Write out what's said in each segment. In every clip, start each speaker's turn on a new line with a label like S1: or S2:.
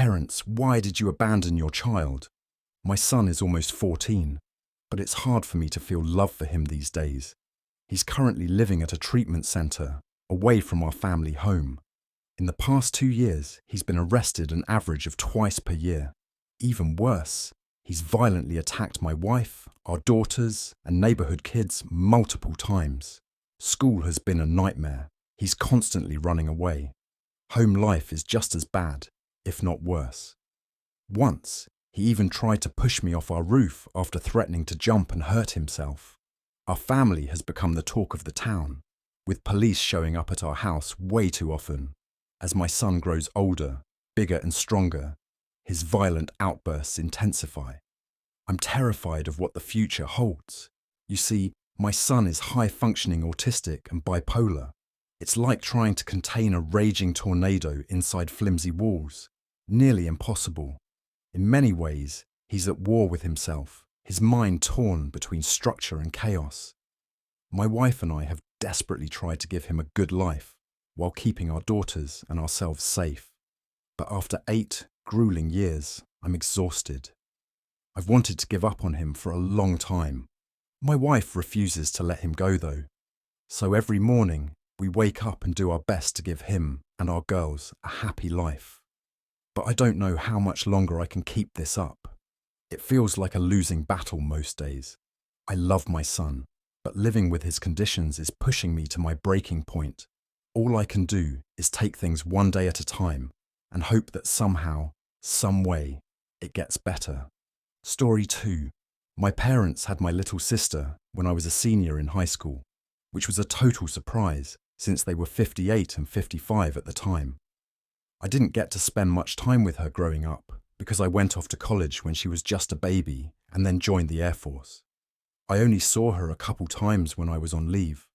S1: Parents, why did you abandon your child? My son is almost 14, but it's hard for me to feel love for him these days. He's currently living at a treatment centre, away from our family home. In the past 2 years, he's been arrested an average of twice per year. Even worse, he's violently attacked my wife, our daughters, and neighbourhood kids multiple times. School has been a nightmare. He's constantly running away. Home life is just as bad, if not worse. Once, he even tried to push me off our roof after threatening to jump and hurt himself. Our family has become the talk of the town, with police showing up at our house way too often. As my son grows older, bigger and stronger, his violent outbursts intensify. I'm terrified of what the future holds. You see, my son is high-functioning autistic and bipolar. It's like trying to contain a raging tornado inside flimsy walls. Nearly impossible. In many ways, he's at war with himself, his mind torn between structure and chaos. My wife and I have desperately tried to give him a good life, while keeping our daughters and ourselves safe. But after 8 grueling years, I'm exhausted. I've wanted to give up on him for a long time. My wife refuses to let him go though. So every morning, we wake up and do our best to give him and our girls a happy life. But I don't know how much longer I can keep this up. It feels like a losing battle most days. I love my son, but living with his conditions is pushing me to my breaking point. All I can do is take things one day at a time and hope that somehow, some way, it gets better. Story 2. My parents had my little sister when I was a senior in high school, which was a total surprise since they were 58 and 55 at the time. I didn't get to spend much time with her growing up because I went off to college when she was just a baby and then joined the Air Force. I only saw her a couple times when I was on leave,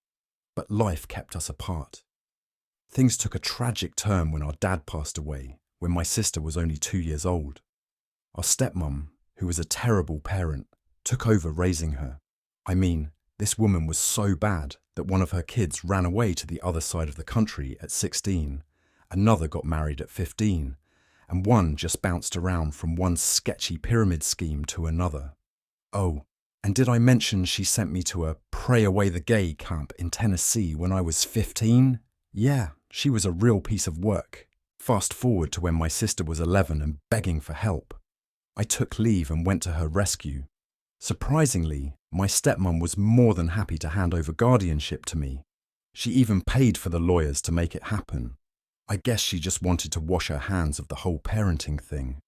S1: but life kept us apart. Things took a tragic turn when our dad passed away when my sister was only 2 years old. Our stepmom, who was a terrible parent, took over raising her. I mean, this woman was so bad that one of her kids ran away to the other side of the country at 16, another got married at 15, and one just bounced around from one sketchy pyramid scheme to another. Oh, and did I mention she sent me to a Pray Away the Gay camp in Tennessee when I was 15? Yeah, she was a real piece of work. Fast forward to when my sister was 11 and begging for help. I took leave and went to her rescue. Surprisingly, my stepmom was more than happy to hand over guardianship to me. She even paid for the lawyers to make it happen. I guess she just wanted to wash her hands of the whole parenting thing.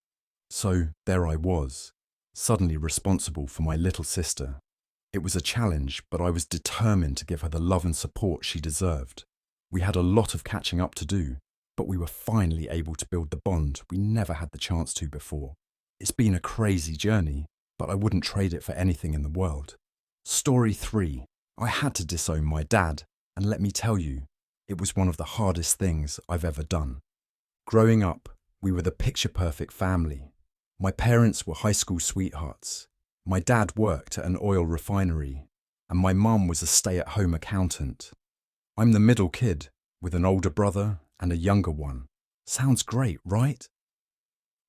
S1: So there I was, suddenly responsible for my little sister. It was a challenge, but I was determined to give her the love and support she deserved. We had a lot of catching up to do, but we were finally able to build the bond we never had the chance to before. It's been a crazy journey, but I wouldn't trade it for anything in the world. Story 3. I had to disown my dad, and let me tell you, it was one of the hardest things I've ever done. Growing up, we were the picture-perfect family. My parents were high school sweethearts. My dad worked at an oil refinery, and my mum was a stay-at-home accountant. I'm the middle kid, with an older brother and a younger one. Sounds great, right?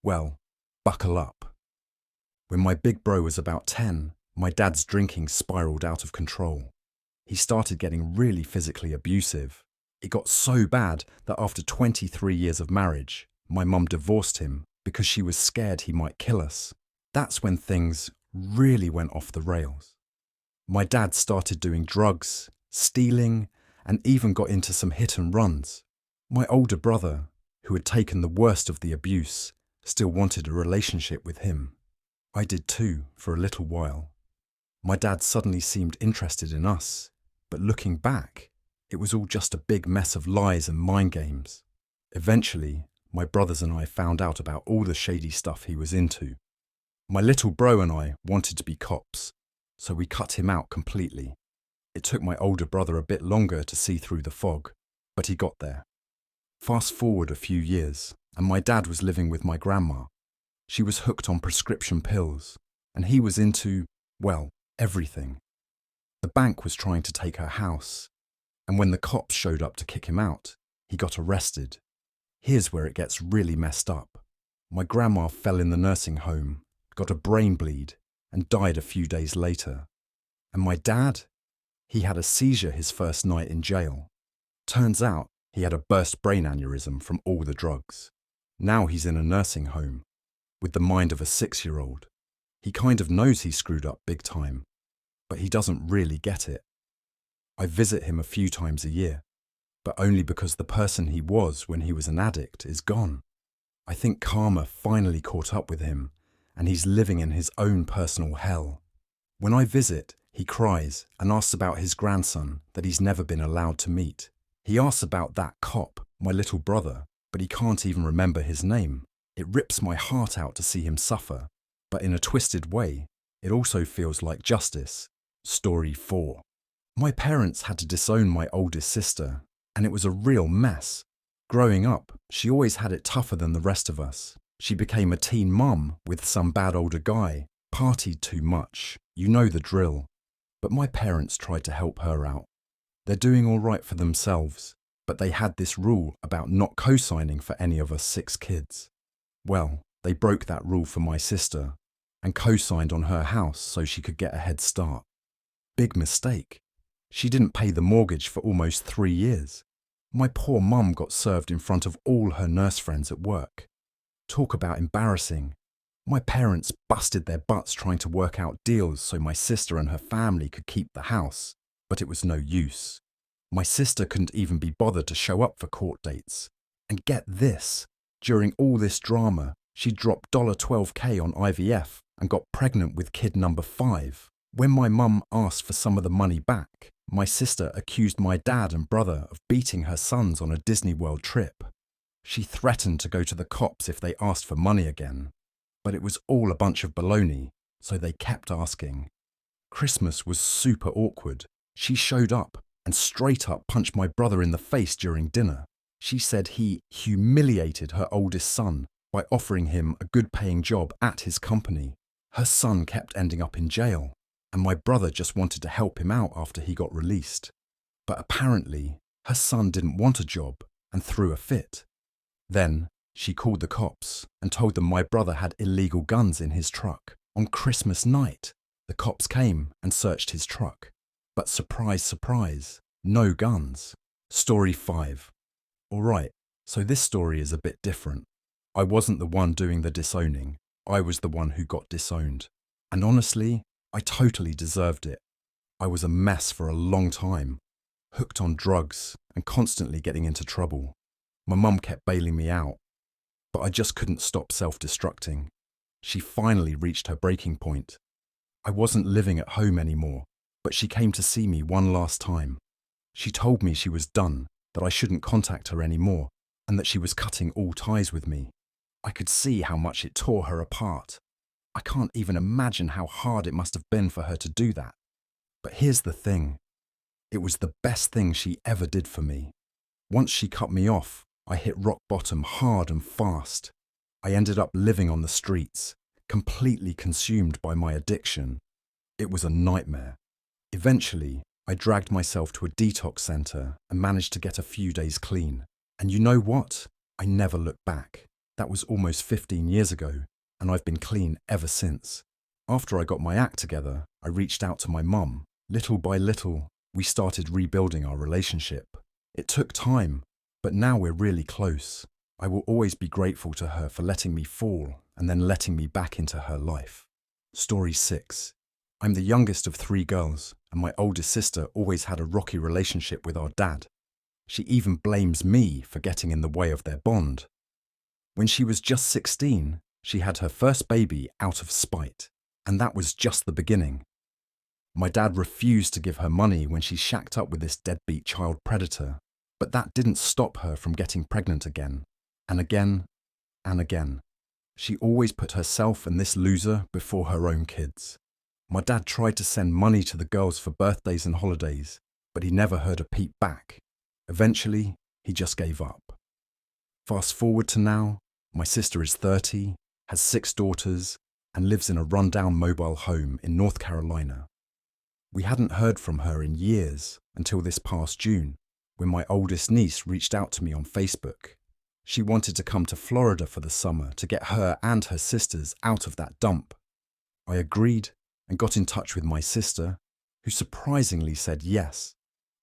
S1: Well, buckle up. When my big bro was about 10, my dad's drinking spiraled out of control. He started getting really physically abusive. It got so bad that after 23 years of marriage, my mum divorced him because she was scared he might kill us. That's when things really went off the rails. My dad started doing drugs, stealing, and even got into some hit and runs. My older brother, who had taken the worst of the abuse, still wanted a relationship with him. I did too, for a little while. My dad suddenly seemed interested in us, but looking back, it was all just a big mess of lies and mind games. Eventually, my brothers and I found out about all the shady stuff he was into. My little bro and I wanted to be cops, so we cut him out completely. It took my older brother a bit longer to see through the fog, but he got there. Fast forward a few years, and my dad was living with my grandma. She was hooked on prescription pills, and he was into, well, everything. The bank was trying to take her house, and when the cops showed up to kick him out, he got arrested. Here's where it gets really messed up. My grandma fell in the nursing home, got a brain bleed, and died a few days later. And my dad? He had a seizure his first night in jail. Turns out he had a burst brain aneurysm from all the drugs. Now he's in a nursing home, with the mind of a 6-year-old. He kind of knows he screwed up big time, but he doesn't really get it. I visit him a few times a year, but only because the person he was when he was an addict is gone. I think karma finally caught up with him, and he's living in his own personal hell. When I visit, he cries and asks about his grandson that he's never been allowed to meet. He asks about that cop, my little brother, but he can't even remember his name. It rips my heart out to see him suffer, but in a twisted way, it also feels like justice. Story 4. My parents had to disown my oldest sister, and it was a real mess. Growing up, she always had it tougher than the rest of us. She became a teen mum with some bad older guy, partied too much, you know the drill. But my parents tried to help her out. They're doing all right for themselves, but they had this rule about not co-signing for any of us 6 kids. Well, they broke that rule for my sister and co-signed on her house so she could get a head start. Big mistake. She didn't pay the mortgage for almost 3 years. My poor mum got served in front of all her nurse friends at work. Talk about embarrassing. My parents busted their butts trying to work out deals so my sister and her family could keep the house, but it was no use. My sister couldn't even be bothered to show up for court dates. And get this, during all this drama, she dropped $12K on IVF and got pregnant with kid number 5. When my mum asked for some of the money back, my sister accused my dad and brother of beating her sons on a Disney World trip. She threatened to go to the cops if they asked for money again. But it was all a bunch of baloney, so they kept asking. Christmas was super awkward. She showed up and straight up punched my brother in the face during dinner. She said he humiliated her oldest son by offering him a good-paying job at his company. Her son kept ending up in jail, and my brother just wanted to help him out after he got released. But apparently, her son didn't want a job and threw a fit. Then, she called the cops and told them my brother had illegal guns in his truck. On Christmas night, the cops came and searched his truck. But surprise, surprise, no guns. Story 5. Alright, so this story is a bit different. I wasn't the one doing the disowning. I was the one who got disowned. And honestly, I totally deserved it. I was a mess for a long time, hooked on drugs and constantly getting into trouble. My mum kept bailing me out, but I just couldn't stop self-destructing. She finally reached her breaking point. I wasn't living at home anymore, but she came to see me one last time. She told me she was done, that I shouldn't contact her anymore, and that she was cutting all ties with me. I could see how much it tore her apart. I can't even imagine how hard it must have been for her to do that. But here's the thing. It was the best thing she ever did for me. Once she cut me off, I hit rock bottom hard and fast. I ended up living on the streets, completely consumed by my addiction. It was a nightmare. Eventually, I dragged myself to a detox center and managed to get a few days clean. And you know what? I never looked back. That was almost 15 years ago, and I've been clean ever since. After I got my act together, I reached out to my mum. Little by little, we started rebuilding our relationship. It took time, but now we're really close. I will always be grateful to her for letting me fall and then letting me back into her life. Story 6. I'm the youngest of 3 girls, and my oldest sister always had a rocky relationship with our dad. She even blames me for getting in the way of their bond. When she was just 16, she had her first baby out of spite, and that was just the beginning. My dad refused to give her money when she shacked up with this deadbeat child predator, but that didn't stop her from getting pregnant again, and again, and again. She always put herself and this loser before her own kids. My dad tried to send money to the girls for birthdays and holidays, but he never heard a peep back. Eventually, he just gave up. Fast forward to now, my sister is 30, has 6 daughters, and lives in a rundown mobile home in North Carolina. We hadn't heard from her in years until this past June, when my oldest niece reached out to me on Facebook. She wanted to come to Florida for the summer to get her and her sisters out of that dump. I agreed and got in touch with my sister, who surprisingly said yes.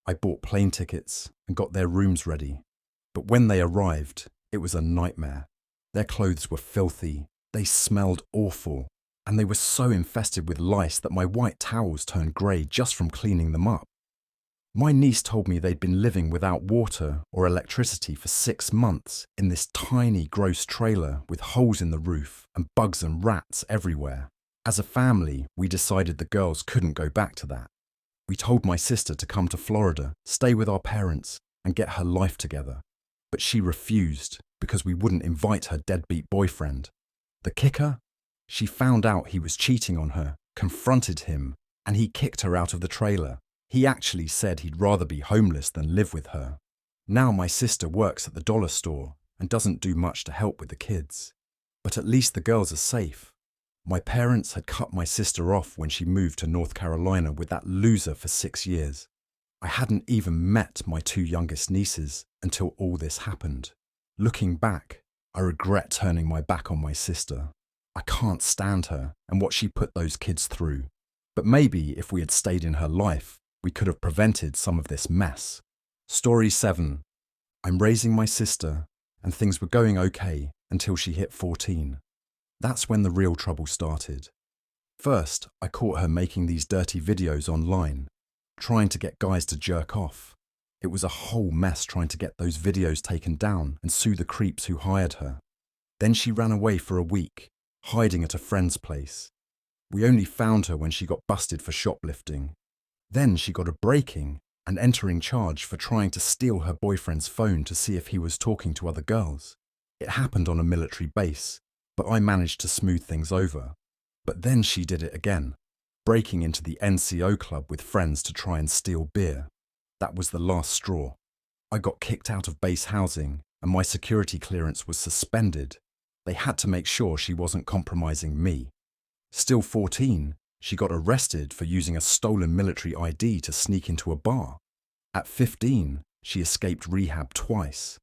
S1: I bought plane tickets and got their rooms ready. But when they arrived, it was a nightmare. Their clothes were filthy, they smelled awful, and they were so infested with lice that my white towels turned grey just from cleaning them up. My niece told me they'd been living without water or electricity for 6 months in this tiny, gross trailer with holes in the roof and bugs and rats everywhere. As a family, we decided the girls couldn't go back to that. We told my sister to come to Florida, stay with our parents, and get her life together. But she refused because we wouldn't invite her deadbeat boyfriend. The kicker? She found out he was cheating on her, confronted him, and he kicked her out of the trailer. He actually said he'd rather be homeless than live with her. Now my sister works at the dollar store and doesn't do much to help with the kids. But at least the girls are safe. My parents had cut my sister off when she moved to North Carolina with that loser for 6 years. I hadn't even met my 2 youngest nieces until all this happened. Looking back, I regret turning my back on my sister. I can't stand her and what she put those kids through. But maybe if we had stayed in her life, we could have prevented some of this mess. Story 7. I'm raising my sister, and things were going okay until she hit 14. That's when the real trouble started. First, I caught her making these dirty videos online, trying to get guys to jerk off. It was a whole mess trying to get those videos taken down and sue the creeps who hired her. Then she ran away for a week, hiding at a friend's place. We only found her when she got busted for shoplifting. Then she got a breaking and entering charge for trying to steal her boyfriend's phone to see if he was talking to other girls. It happened on a military base, but I managed to smooth things over. But then she did it again, breaking into the NCO club with friends to try and steal beer. That was the last straw. I got kicked out of base housing and my security clearance was suspended. They had to make sure she wasn't compromising me. Still 14, she got arrested for using a stolen military ID to sneak into a bar. At 15, she escaped rehab twice.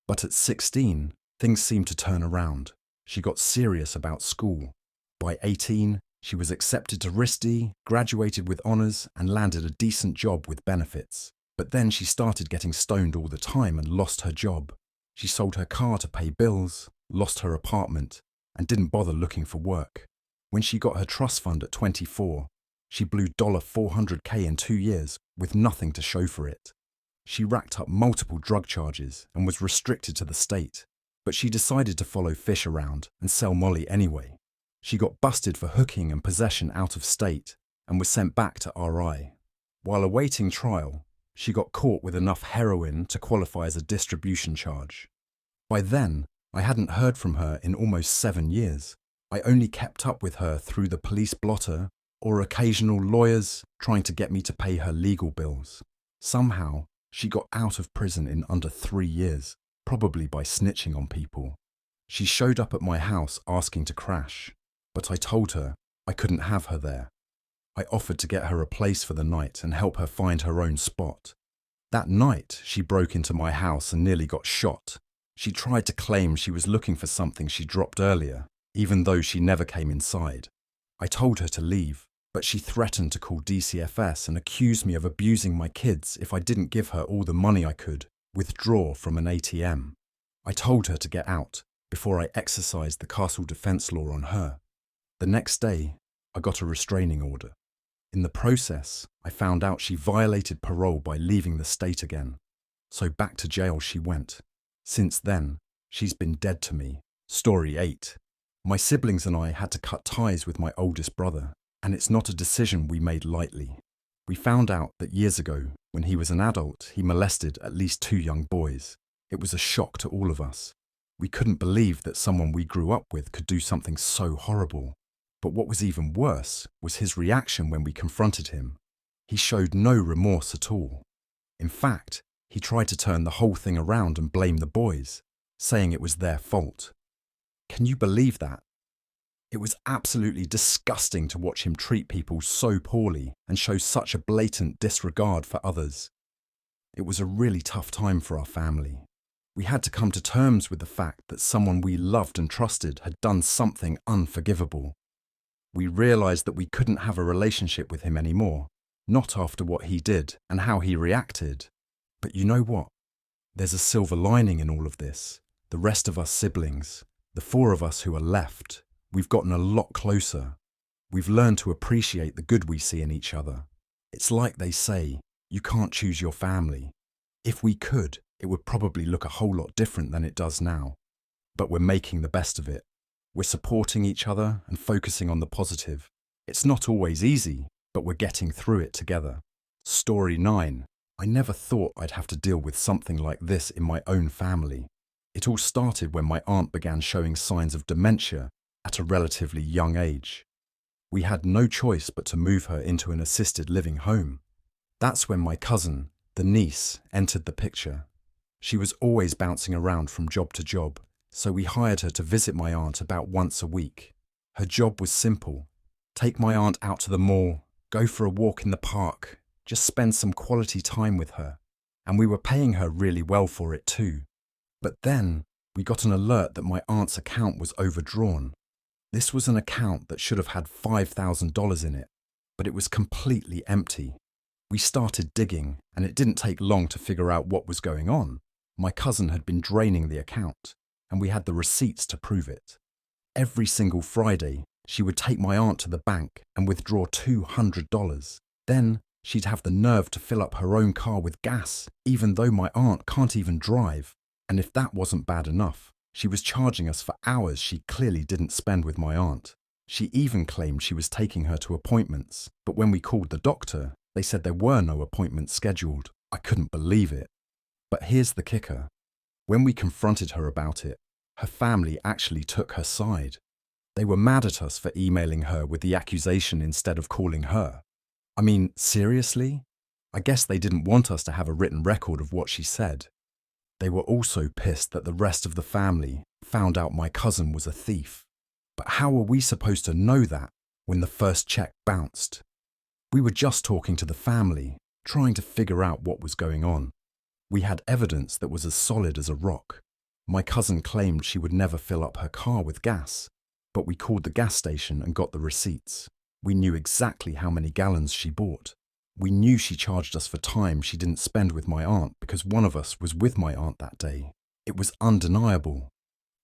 S1: But at 16, things seemed to turn around. She got serious about school. By 18, she was accepted to RISD, graduated with honours, and landed a decent job with benefits. But then she started getting stoned all the time and lost her job. She sold her car to pay bills, lost her apartment, and didn't bother looking for work. When she got her trust fund at 24, she blew $400K in 2 years with nothing to show for it. She racked up multiple drug charges and was restricted to the state, but she decided to follow fish around and sell Molly anyway. She got busted for hooking and possession out of state and was sent back to RI. While awaiting trial, she got caught with enough heroin to qualify as a distribution charge. By then, I hadn't heard from her in almost 7 years. I only kept up with her through the police blotter or occasional lawyers trying to get me to pay her legal bills. Somehow, she got out of prison in under 3 years, probably by snitching on people. She showed up at my house asking to crash, but I told her I couldn't have her there. I offered to get her a place for the night and help her find her own spot. That night, she broke into my house and nearly got shot. She tried to claim she was looking for something she dropped earlier, even though she never came inside. I told her to leave, but she threatened to call DCFS and accused me of abusing my kids if I didn't give her all the money I could withdraw from an ATM. I told her to get out before I exercised the castle defense law on her. The next day, I got a restraining order. In the process, I found out she violated parole by leaving the state again. So back to jail she went. Since then, she's been dead to me. Story 8. My siblings and I had to cut ties with my oldest brother, and it's not a decision we made lightly. We found out that years ago, when he was an adult, he molested at least 2 young boys. It was a shock to all of us. We couldn't believe that someone we grew up with could do something so horrible. But what was even worse was his reaction when we confronted him. He showed no remorse at all. In fact, he tried to turn the whole thing around and blame the boys, saying it was their fault. Can you believe that? It was absolutely disgusting to watch him treat people so poorly and show such a blatant disregard for others. It was a really tough time for our family. We had to come to terms with the fact that someone we loved and trusted had done something unforgivable. We realized that we couldn't have a relationship with him anymore, not after what he did and how he reacted. But you know what? There's a silver lining in all of this. The rest of us siblings, the four of us who are left, we've gotten a lot closer. We've learned to appreciate the good we see in each other. It's like they say, you can't choose your family. If we could, it would probably look a whole lot different than it does now. But we're making the best of it. We're supporting each other and focusing on the positive. It's not always easy, but we're getting through it together. Story 9. I never thought I'd have to deal with something like this in my own family. It all started when my aunt began showing signs of dementia at a relatively young age. We had no choice but to move her into an assisted living home. That's when my cousin, the niece, entered the picture. She was always bouncing around from job to job, so we hired her to visit my aunt about once a week. Her job was simple. Take my aunt out to the mall, go for a walk in the park, just spend some quality time with her. And we were paying her really well for it too. But then we got an alert that my aunt's account was overdrawn. This was an account that should have had $5,000 in it, but it was completely empty. We started digging, and it didn't take long to figure out what was going on. My cousin had been draining the account, and we had the receipts to prove it. Every single Friday, she would take my aunt to the bank and withdraw $200. Then she'd have the nerve to fill up her own car with gas, even though my aunt can't even drive. And if that wasn't bad enough, she was charging us for hours she clearly didn't spend with my aunt. She even claimed she was taking her to appointments, but when we called the doctor, they said there were no appointments scheduled. I couldn't believe it. But here's the kicker. When we confronted her about it, her family actually took her side. They were mad at us for emailing her with the accusation instead of calling her. I mean, seriously? I guess they didn't want us to have a written record of what she said. They were also pissed that the rest of the family found out my cousin was a thief. But how were we supposed to know that when the first check bounced? We were just talking to the family, trying to figure out what was going on. We had evidence that was as solid as a rock. My cousin claimed she would never fill up her car with gas, but we called the gas station and got the receipts. We knew exactly how many gallons she bought. We knew she charged us for time she didn't spend with my aunt because one of us was with my aunt that day. It was undeniable.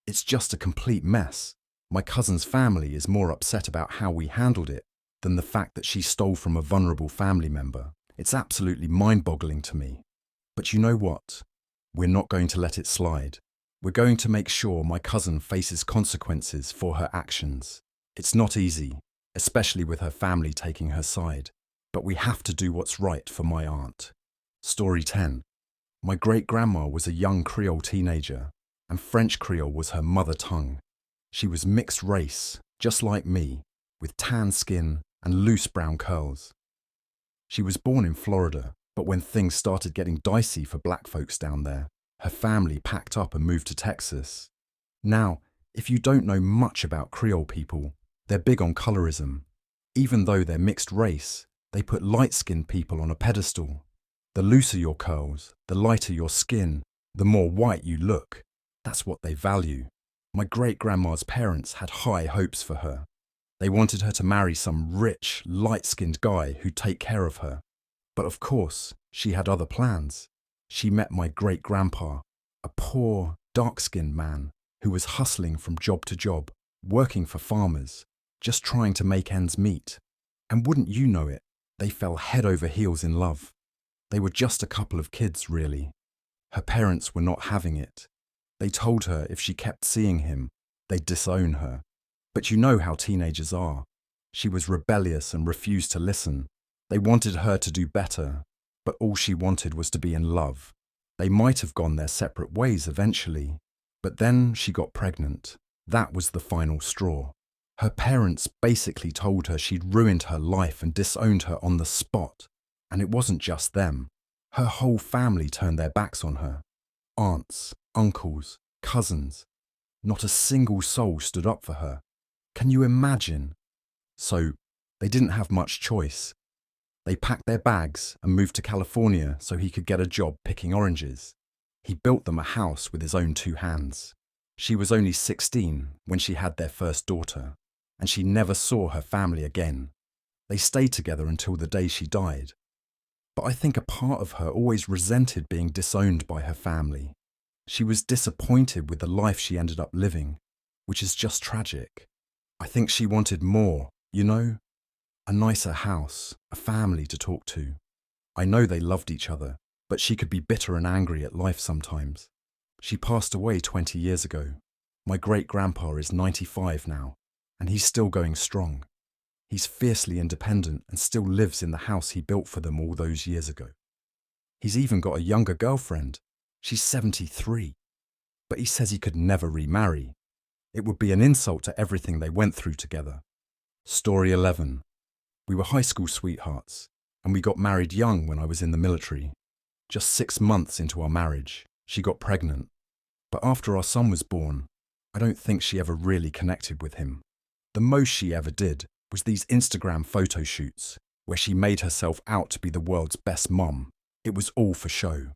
S1: It's just a complete mess. My cousin's family is more upset about how we handled it than the fact that she stole from a vulnerable family member. It's absolutely mind-boggling to me. But you know what? We're not going to let it slide. We're going to make sure my cousin faces consequences for her actions. It's not easy, especially with her family taking her side. But we have to do what's right for my aunt. Story 10. My great-grandma was a young Creole teenager, and French Creole was her mother tongue. She was mixed race, just like me, with tan skin and loose brown curls. She was born in Florida, but when things started getting dicey for black folks down there, her family packed up and moved to Texas. Now, if you don't know much about Creole people, they're big on colorism. Even though they're mixed race, they put light-skinned people on a pedestal. The looser your curls, the lighter your skin, the more white you look. That's what they value. My great-grandma's parents had high hopes for her. They wanted her to marry some rich, light-skinned guy who'd take care of her. But of course, she had other plans. She met my great-grandpa, a poor, dark-skinned man who was hustling from job to job, working for farmers, just trying to make ends meet. And wouldn't you know it, they fell head over heels in love. They were just a couple of kids, really. Her parents were not having it. They told her if she kept seeing him, they'd disown her. But you know how teenagers are. She was rebellious and refused to listen. They wanted her to do better, but all she wanted was to be in love. They might have gone their separate ways eventually, but then she got pregnant. That was the final straw. Her parents basically told her she'd ruined her life and disowned her on the spot. And it wasn't just them. Her whole family turned their backs on her. Aunts, uncles, cousins. Not a single soul stood up for her. Can you imagine? So, they didn't have much choice. They packed their bags and moved to California so he could get a job picking oranges. He built them a house with his own 2 hands. She was only 16 when she had their first daughter, and she never saw her family again. They stayed together until the day she died. But I think a part of her always resented being disowned by her family. She was disappointed with the life she ended up living, which is just tragic. I think she wanted more, a nicer house, a family to talk to. I know they loved each other, but she could be bitter and angry at life sometimes. She passed away 20 years ago. My great-grandpa is 95 now, and he's still going strong. He's fiercely independent and still lives in the house he built for them all those years ago. He's even got a younger girlfriend. She's 73. But he says he could never remarry. It would be an insult to everything they went through together. Story 11. We were high school sweethearts, and we got married young when I was in the military. Just 6 months into our marriage, she got pregnant. But after our son was born, I don't think she ever really connected with him. The most she ever did was these Instagram photo shoots, where she made herself out to be the world's best mum. It was all for show.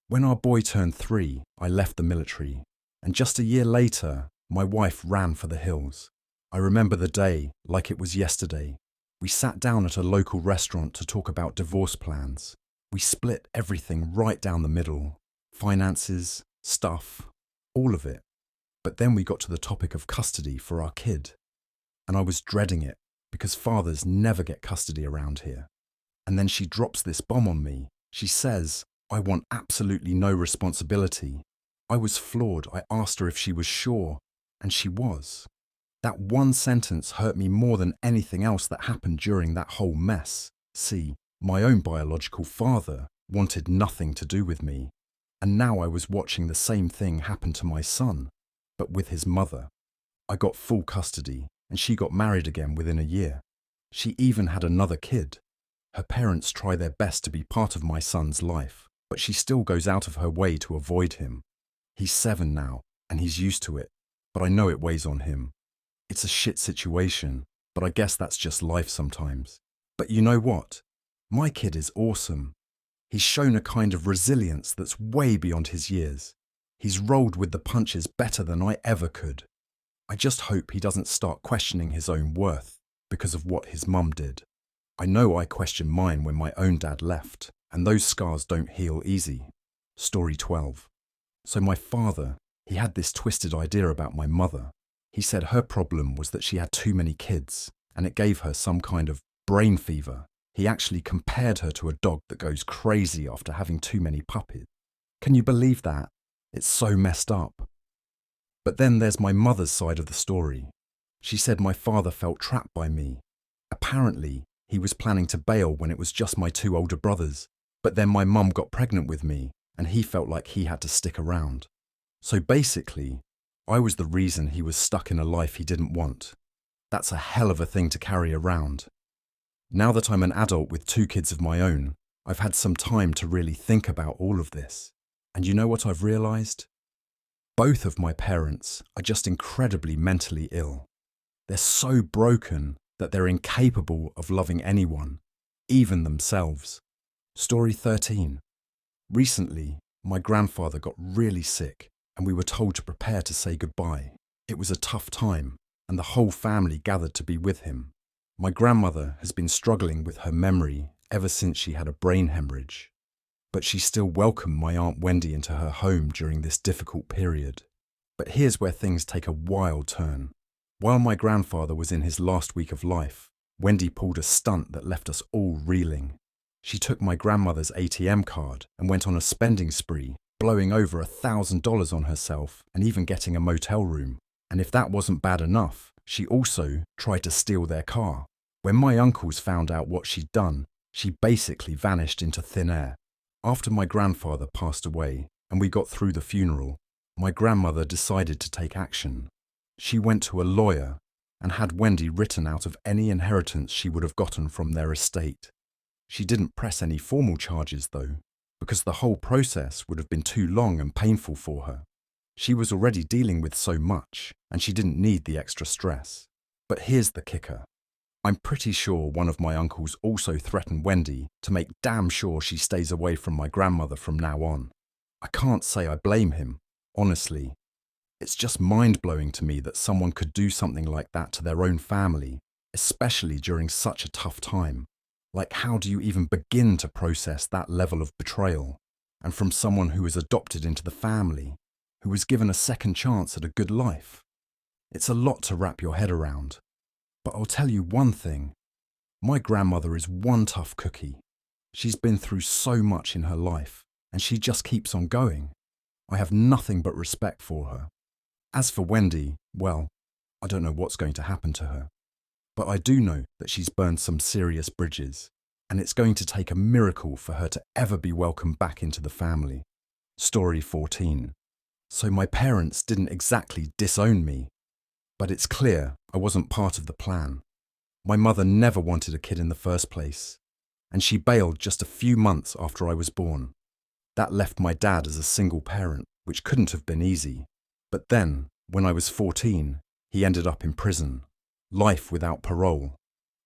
S1: When our boy turned 3, I left the military, and just a year later, my wife ran for the hills. I remember the day like it was yesterday. We sat down at a local restaurant to talk about divorce plans. We split everything right down the middle. Finances, stuff, all of it. But then we got to the topic of custody for our kid. And I was dreading it, because fathers never get custody around here. And then she drops this bomb on me. She says, I want absolutely no responsibility. I was floored. I asked her if she was sure, and she was. That one sentence hurt me more than anything else that happened during that whole mess. See, my own biological father wanted nothing to do with me, and now I was watching the same thing happen to my son, but with his mother. I got full custody, and she got married again within a year. She even had another kid. Her parents try their best to be part of my son's life, but she still goes out of her way to avoid him. He's 7 now, and he's used to it, but I know it weighs on him. It's a shit situation, but I guess that's just life sometimes. But you know what? My kid is awesome. He's shown a kind of resilience that's way beyond his years. He's rolled with the punches better than I ever could. I just hope he doesn't start questioning his own worth because of what his mum did. I know I questioned mine when my own dad left, and those scars don't heal easy. Story 12. So my father, he had this twisted idea about my mother. He said her problem was that she had too many kids, and it gave her some kind of brain fever. He actually compared her to a dog that goes crazy after having too many puppies. Can you believe that? It's so messed up. But then there's my mother's side of the story. She said my father felt trapped by me. Apparently, he was planning to bail when it was just my 2 older brothers, but then my mum got pregnant with me, and he felt like he had to stick around. So basically, I was the reason he was stuck in a life he didn't want. That's a hell of a thing to carry around. Now that I'm an adult with 2 kids of my own, I've had some time to really think about all of this. And you know what I've realised? Both of my parents are just incredibly mentally ill. They're so broken that they're incapable of loving anyone, even themselves. Story 13. Recently, my grandfather got really sick, and we were told to prepare to say goodbye. It was a tough time, and the whole family gathered to be with him. My grandmother has been struggling with her memory ever since she had a brain hemorrhage, but she still welcomed my Aunt Wendy into her home during this difficult period. But here's where things take a wild turn. While my grandfather was in his last week of life, Wendy pulled a stunt that left us all reeling. She took my grandmother's ATM card and went on a spending spree, blowing over $1,000 on herself and even getting a motel room. And if that wasn't bad enough, she also tried to steal their car. When my uncles found out what she'd done, she basically vanished into thin air. After my grandfather passed away and we got through the funeral, my grandmother decided to take action. She went to a lawyer and had Wendy written out of any inheritance she would have gotten from their estate. She didn't press any formal charges though, because the whole process would have been too long and painful for her. She was already dealing with so much, and she didn't need the extra stress. But here's the kicker. I'm pretty sure one of my uncles also threatened Wendy to make damn sure she stays away from my grandmother from now on. I can't say I blame him, honestly. It's just mind-blowing to me that someone could do something like that to their own family, especially during such a tough time. Like, how do you even begin to process that level of betrayal? And from someone who was adopted into the family, who was given a second chance at a good life. It's a lot to wrap your head around. But I'll tell you one thing. My grandmother is one tough cookie. She's been through so much in her life, and she just keeps on going. I have nothing but respect for her. As for Wendy, well, I don't know what's going to happen to her. But I do know that she's burned some serious bridges, and it's going to take a miracle for her to ever be welcomed back into the family. Story 14. So my parents didn't exactly disown me, but it's clear I wasn't part of the plan. My mother never wanted a kid in the first place, and she bailed just a few months after I was born. That left my dad as a single parent, which couldn't have been easy. But then, when I was 14, he ended up in prison. Life without parole.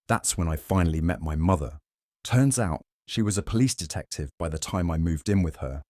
S1: That's when I finally met my mother. Turns out, she was a police detective by the time I moved in with her.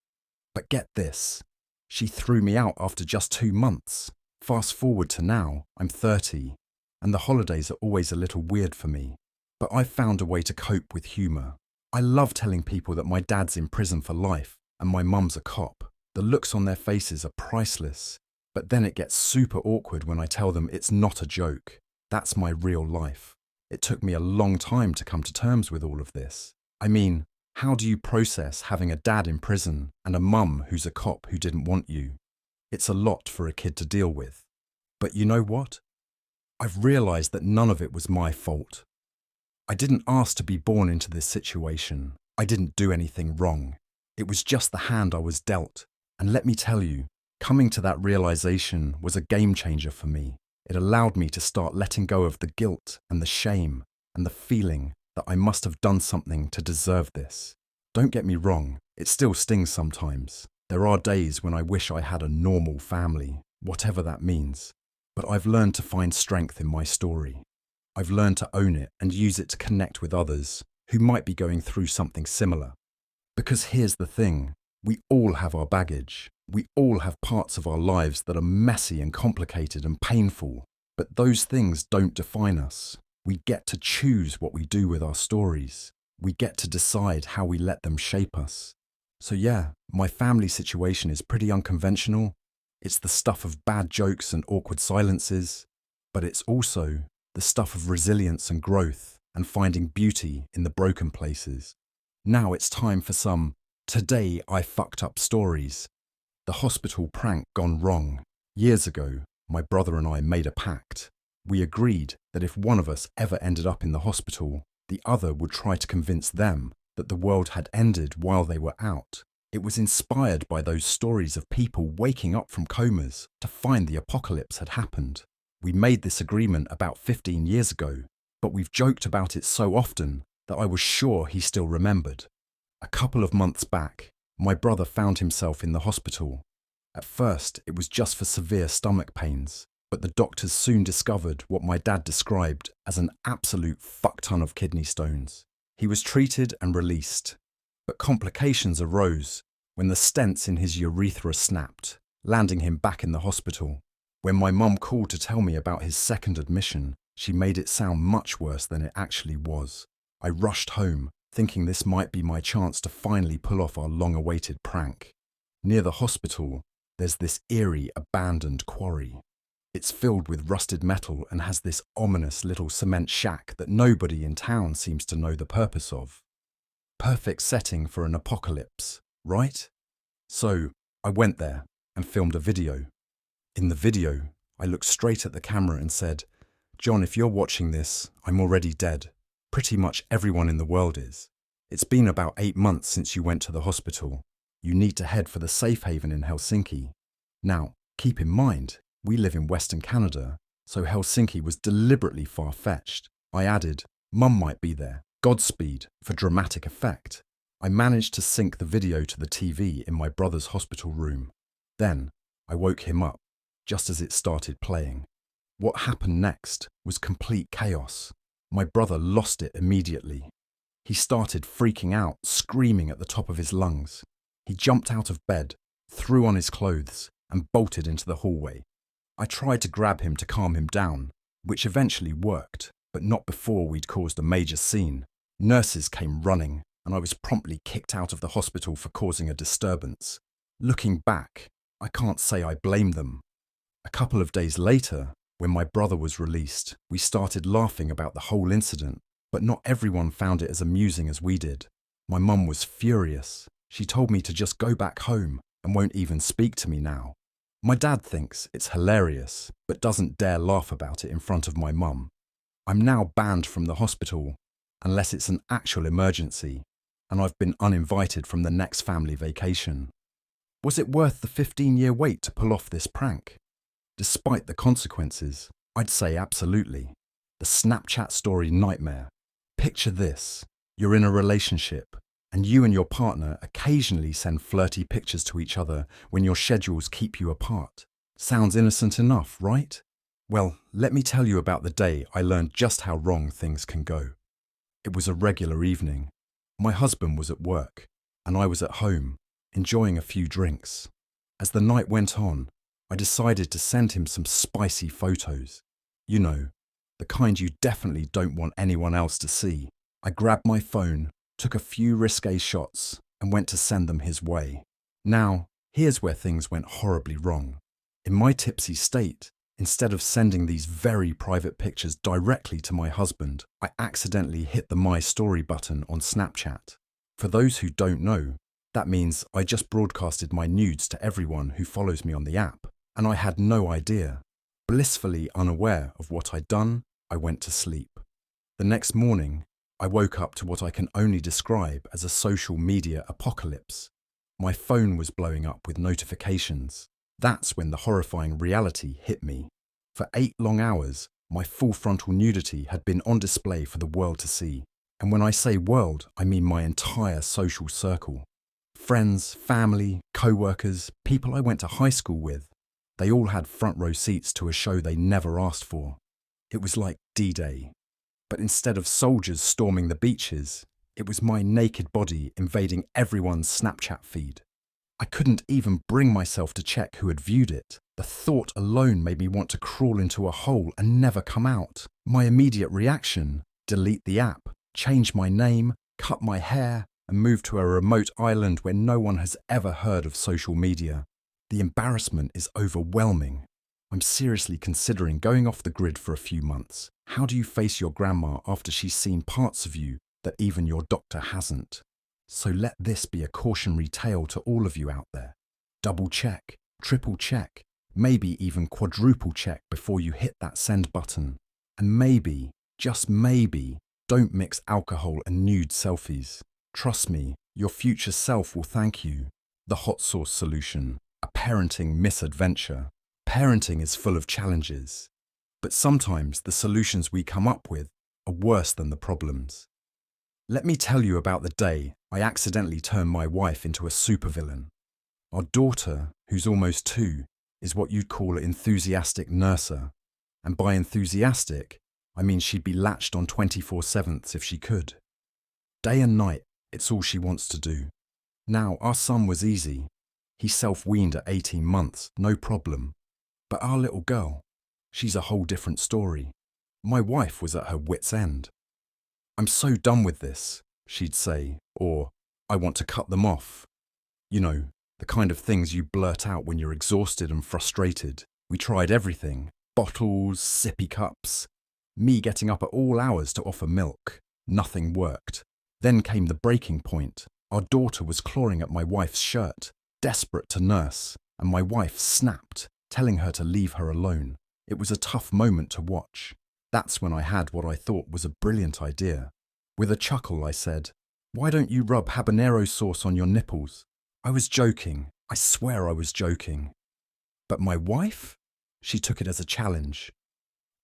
S1: But get this, she threw me out after just 2 months. Fast forward to now, I'm 30, and the holidays are always a little weird for me. But I've found a way to cope with humour. I love telling people that my dad's in prison for life, and my mum's a cop. The looks on their faces are priceless. But then it gets super awkward when I tell them it's not a joke. That's my real life. It took me a long time to come to terms with all of this. I mean, how do you process having a dad in prison and a mum who's a cop who didn't want you? It's a lot for a kid to deal with. But you know what? I've realised that none of it was my fault. I didn't ask to be born into this situation. I didn't do anything wrong. It was just the hand I was dealt. And let me tell you, coming to that realization was a game changer for me. It allowed me to start letting go of the guilt and the shame and the feeling that I must have done something to deserve this. Don't get me wrong, it still stings sometimes. There are days when I wish I had a normal family, whatever that means. But I've learned to find strength in my story. I've learned to own it and use it to connect with others who might be going through something similar. Because here's the thing, we all have our baggage. We all have parts of our lives that are messy and complicated and painful, but those things don't define us. We get to choose what we do with our stories. We get to decide how we let them shape us. So yeah, my family situation is pretty unconventional. It's the stuff of bad jokes and awkward silences, but it's also the stuff of resilience and growth and finding beauty in the broken places. Now it's time for some "Today I fucked up" stories. The hospital prank gone wrong. Years ago, my brother and I made a pact. We agreed that if one of us ever ended up in the hospital, the other would try to convince them that the world had ended while they were out. It was inspired by those stories of people waking up from comas to find the apocalypse had happened. We made this agreement about 15 years ago, but we've joked about it so often that I was sure he still remembered. A couple of months back, my brother found himself in the hospital. At first, it was just for severe stomach pains, but the doctors soon discovered what my dad described as an absolute fuck-ton of kidney stones. He was treated and released, but complications arose when the stents in his urethra snapped, landing him back in the hospital. When my mum called to tell me about his second admission, she made it sound much worse than it actually was. I rushed home, thinking this might be my chance to finally pull off our long-awaited prank. Near the hospital, there's this eerie, abandoned quarry. It's filled with rusted metal and has this ominous little cement shack that nobody in town seems to know the purpose of. Perfect setting for an apocalypse, right? So, I went there and filmed a video. In the video, I looked straight at the camera and said, "John, if you're watching this, I'm already dead. Pretty much everyone in the world is. It's been about 8 months since you went to the hospital. You need to head for the safe haven in Helsinki." Now, keep in mind, we live in Western Canada, so Helsinki was deliberately far-fetched. I added, "Mum might be there. Godspeed," for dramatic effect. I managed to sync the video to the TV in my brother's hospital room. Then, I woke him up, just as it started playing. What happened next was complete chaos. My brother lost it immediately. He started freaking out, screaming at the top of his lungs. He jumped out of bed, threw on his clothes, and bolted into the hallway. I tried to grab him to calm him down, which eventually worked, but not before we'd caused a major scene. Nurses came running, and I was promptly kicked out of the hospital for causing a disturbance. Looking back, I can't say I blame them. A couple of days later, when my brother was released, we started laughing about the whole incident, but not everyone found it as amusing as we did. My mum was furious. She told me to just go back home and won't even speak to me now. My dad thinks it's hilarious, but doesn't dare laugh about it in front of my mum. I'm now banned from the hospital, unless it's an actual emergency, and I've been uninvited from the next family vacation. Was it worth the 15-year wait to pull off this prank? Despite the consequences, I'd say absolutely. The Snapchat story nightmare. Picture this. You're in a relationship, and you and your partner occasionally send flirty pictures to each other when your schedules keep you apart. Sounds innocent enough, right? Well, let me tell you about the day I learned just how wrong things can go. It was a regular evening. My husband was at work, and I was at home, enjoying a few drinks. As the night went on, I decided to send him some spicy photos. You know, the kind you definitely don't want anyone else to see. I grabbed my phone, took a few risque shots, and went to send them his way. Now, here's where things went horribly wrong. In my tipsy state, instead of sending these very private pictures directly to my husband, I accidentally hit the My Story button on Snapchat. For those who don't know, that means I just broadcasted my nudes to everyone who follows me on the app, and I had no idea. Blissfully unaware of what I'd done, I went to sleep. The next morning, I woke up to what I can only describe as a social media apocalypse. My phone was blowing up with notifications. That's when the horrifying reality hit me. For 8 long hours, my full frontal nudity had been on display for the world to see. And when I say world, I mean my entire social circle. Friends, family, co-workers, people I went to high school with. They all had front row seats to a show they never asked for. It was like D-Day. But instead of soldiers storming the beaches, it was my naked body invading everyone's Snapchat feed. I couldn't even bring myself to check who had viewed it. The thought alone made me want to crawl into a hole and never come out. My immediate reaction: delete the app, change my name, cut my hair, and move to a remote island where no one has ever heard of social media. The embarrassment is overwhelming. I'm seriously considering going off the grid for a few months. How do you face your grandma after she's seen parts of you that even your doctor hasn't? So let this be a cautionary tale to all of you out there. Double check, triple check, maybe even quadruple check before you hit that send button. And maybe, just maybe, don't mix alcohol and nude selfies. Trust me, your future self will thank you. The hot sauce solution, a parenting misadventure. Parenting is full of challenges, but sometimes the solutions we come up with are worse than the problems. Let me tell you about the day I accidentally turned my wife into a supervillain. Our daughter, who's almost 2, is what you'd call an enthusiastic nurser. And by enthusiastic, I mean she'd be latched on 24/7 if she could. Day and night, it's all she wants to do. Now, our son was easy. He self-weaned at 18 months, no problem. But our little girl, she's a whole different story. My wife was at her wit's end. "I'm so done with this," she'd say, or "I want to cut them off." You know, the kind of things you blurt out when you're exhausted and frustrated. We tried everything: bottles, sippy cups, me getting up at all hours to offer milk. Nothing worked. Then came the breaking point. Our daughter was clawing at my wife's shirt, desperate to nurse, and my wife snapped, telling her to leave her alone. It was a tough moment to watch. That's when I had what I thought was a brilliant idea. With a chuckle, I said, "Why don't you rub habanero sauce on your nipples?" I was joking. I swear I was joking. But my wife? She took it as a challenge.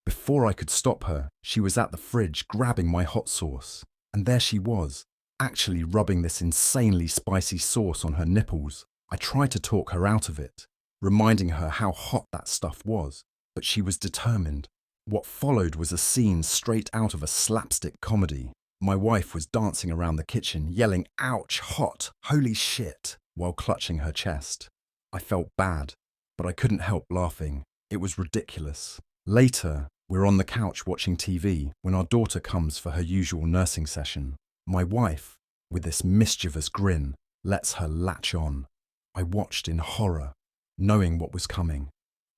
S1: Before I could stop her, she was at the fridge grabbing my hot sauce. And there she was, actually rubbing this insanely spicy sauce on her nipples. I tried to talk her out of it, reminding her how hot that stuff was, but she was determined. What followed was a scene straight out of a slapstick comedy. My wife was dancing around the kitchen, yelling, "Ouch, hot, holy shit," while clutching her chest. I felt bad, but I couldn't help laughing. It was ridiculous. Later, we're on the couch watching TV when our daughter comes for her usual nursing session. My wife, with this mischievous grin, lets her latch on. I watched in horror, knowing what was coming.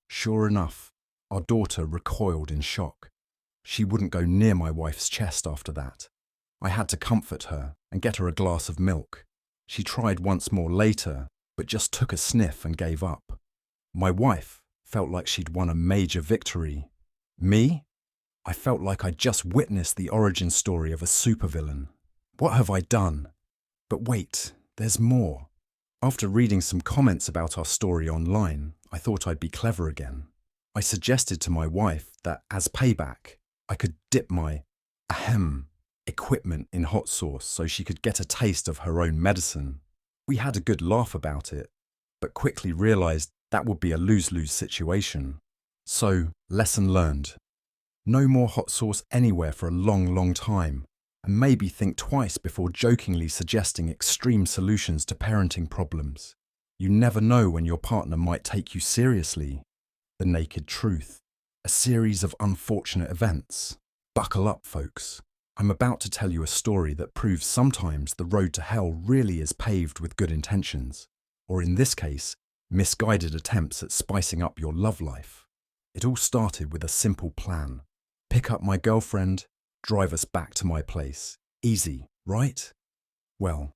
S1: Sure enough, our daughter recoiled in shock. She wouldn't go near my wife's chest after that. I had to comfort her and get her a glass of milk. She tried once more later, but just took a sniff and gave up. My wife felt like she'd won a major victory. Me? I felt like I'd just witnessed the origin story of a supervillain. What have I done? But wait, there's more. After reading some comments about our story online, I thought I'd be clever again. I suggested to my wife that, as payback, I could dip my equipment in hot sauce so she could get a taste of her own medicine. We had a good laugh about it, but quickly realised that would be a lose-lose situation. So, lesson learned. No more hot sauce anywhere for a long, long time, and maybe think twice before jokingly suggesting extreme solutions to parenting problems. You never know when your partner might take you seriously. The naked truth. A series of unfortunate events. Buckle up, folks. I'm about to tell you a story that proves sometimes the road to hell really is paved with good intentions, or in this case, misguided attempts at spicing up your love life. It all started with a simple plan. Pick up my girlfriend, drive us back to my place. Easy, right? Well,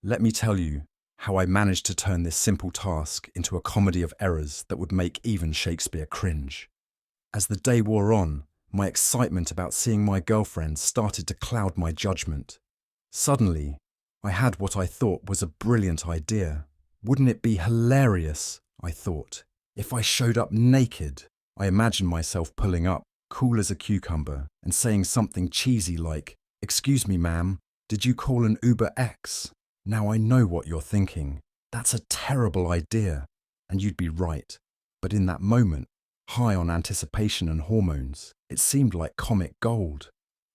S1: let me tell you how I managed to turn this simple task into a comedy of errors that would make even Shakespeare cringe. As the day wore on, my excitement about seeing my girlfriend started to cloud my judgment. Suddenly, I had what I thought was a brilliant idea. Wouldn't it be hilarious, I thought, if I showed up naked? I imagined myself pulling up, cool as a cucumber, and saying something cheesy like, "Excuse me, ma'am, did you call an Uber X?" Now I know what you're thinking. That's a terrible idea. And you'd be right. But in that moment, high on anticipation and hormones, it seemed like comic gold.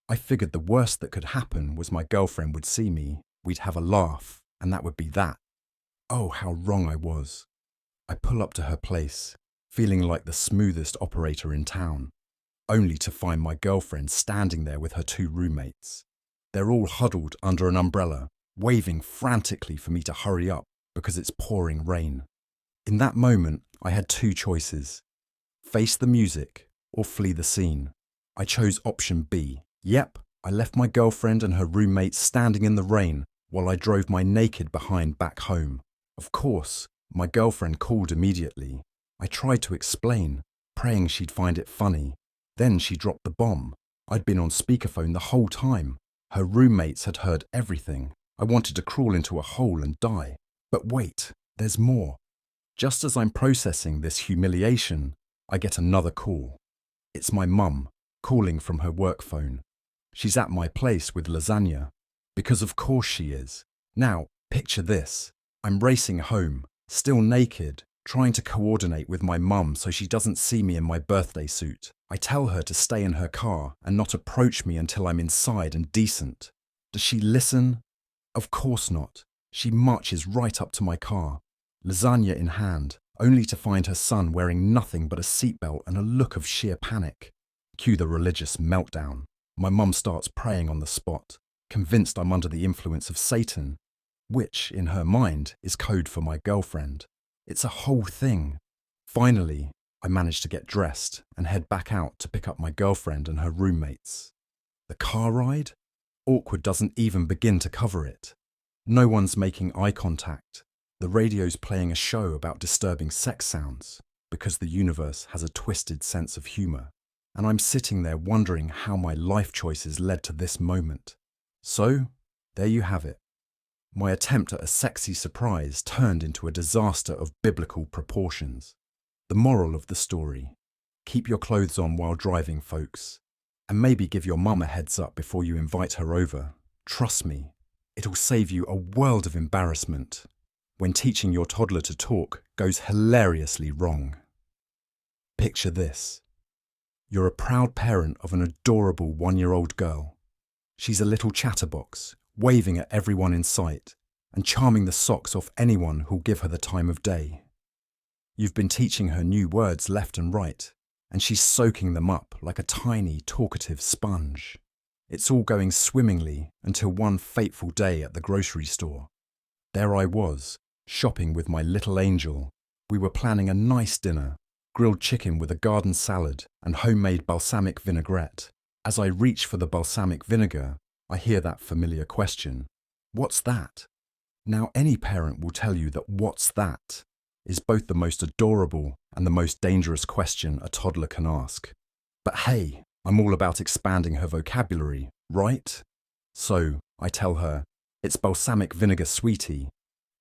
S1: I figured the worst that could happen was my girlfriend would see me, we'd have a laugh, and that would be that. Oh, how wrong I was. I pull up to her place, feeling like the smoothest operator in town, only to find my girlfriend standing there with her two roommates. They're all huddled under an umbrella, waving frantically for me to hurry up because it's pouring rain. In that moment, I had two choices. Face the music or flee the scene. I chose option B. Yep, I left my girlfriend and her roommates standing in the rain while I drove my naked behind back home. Of course, my girlfriend called immediately. I tried to explain, praying she'd find it funny. Then she dropped the bomb. I'd been on speakerphone the whole time. Her roommates had heard everything. I wanted to crawl into a hole and die. But wait, there's more. Just as I'm processing this humiliation, I get another call. It's my mum, calling from her work phone. She's at my place with lasagna. Because of course she is. Now, picture this. I'm racing home, still naked, trying to coordinate with my mum so she doesn't see me in my birthday suit. I tell her to stay in her car and not approach me until I'm inside and decent. Does she listen? Of course not. She marches right up to my car, lasagna in hand, only to find her son wearing nothing but a seatbelt and a look of sheer panic. Cue the religious meltdown. My mum starts praying on the spot, convinced I'm under the influence of Satan, which, in her mind, is code for my girlfriend. It's a whole thing. Finally, I manage to get dressed and head back out to pick up my girlfriend and her roommates. The car ride? Awkward doesn't even begin to cover it. No one's making eye contact. The radio's playing a show about disturbing sex sounds, because the universe has a twisted sense of humour. And I'm sitting there wondering how my life choices led to this moment. So, there you have it. My attempt at a sexy surprise turned into a disaster of biblical proportions. The moral of the story: keep your clothes on while driving, folks. And maybe give your mum a heads up before you invite her over. Trust me, it'll save you a world of embarrassment when teaching your toddler to talk goes hilariously wrong. Picture this. You're a proud parent of an adorable 1-year-old girl. She's a little chatterbox, waving at everyone in sight and charming the socks off anyone who'll give her the time of day. You've been teaching her new words left and right, and she's soaking them up like a tiny, talkative sponge. It's all going swimmingly until one fateful day at the grocery store. There I was, shopping with my little angel. We were planning a nice dinner, grilled chicken with a garden salad and homemade balsamic vinaigrette. As I reach for the balsamic vinegar, I hear that familiar question, "What's that?" Now, any parent will tell you that "what's that?" is both the most adorable and the most dangerous question a toddler can ask. But hey, I'm all about expanding her vocabulary, right? So I tell her, "It's balsamic vinegar, sweetie."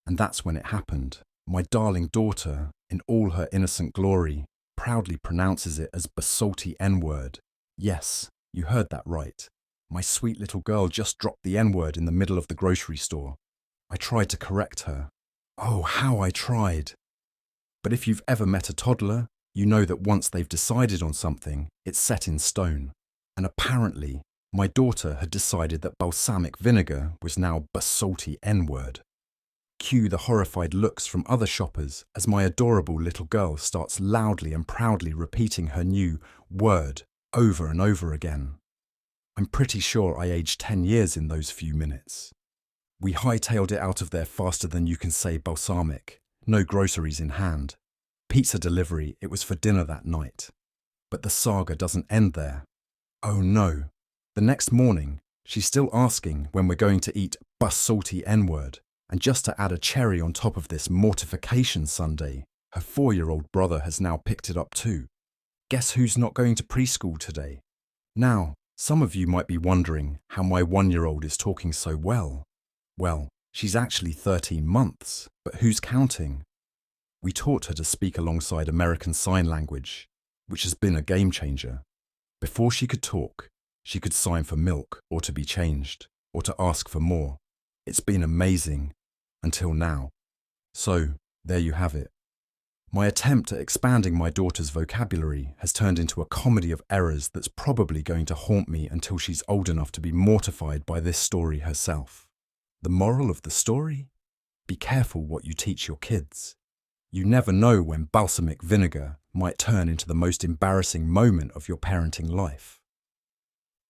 S1: And that's when it happened. My darling daughter, in all her innocent glory, proudly pronounces it as basalty N-word. Yes, you heard that right. My sweet little girl just dropped the N-word in the middle of the grocery store. I tried to correct her. Oh, how I tried. But if you've ever met a toddler, you know that once they've decided on something, it's set in stone. And apparently, my daughter had decided that balsamic vinegar was now basalty N-word. Cue the horrified looks from other shoppers as my adorable little girl starts loudly and proudly repeating her new word over and over again. I'm pretty sure I aged 10 years in those few minutes. We hightailed it out of there faster than you can say balsamic, no groceries in hand. Pizza delivery, it was for dinner that night. But the saga doesn't end there. Oh no. The next morning, she's still asking when we're going to eat basalty N-word. And just to add a cherry on top of this mortification Sunday, her 4-year-old brother has now picked it up too. Guess who's not going to preschool today? Now, some of you might be wondering how my 1-year-old is talking so well. Well, she's actually 13 months, but who's counting? We taught her to speak alongside American Sign Language, which has been a game changer. Before she could talk, she could sign for milk or to be changed, or to ask for more. It's been amazing, until now. So, there you have it. My attempt at expanding my daughter's vocabulary has turned into a comedy of errors that's probably going to haunt me until she's old enough to be mortified by this story herself. The moral of the story? Be careful what you teach your kids. You never know when balsamic vinegar might turn into the most embarrassing moment of your parenting life.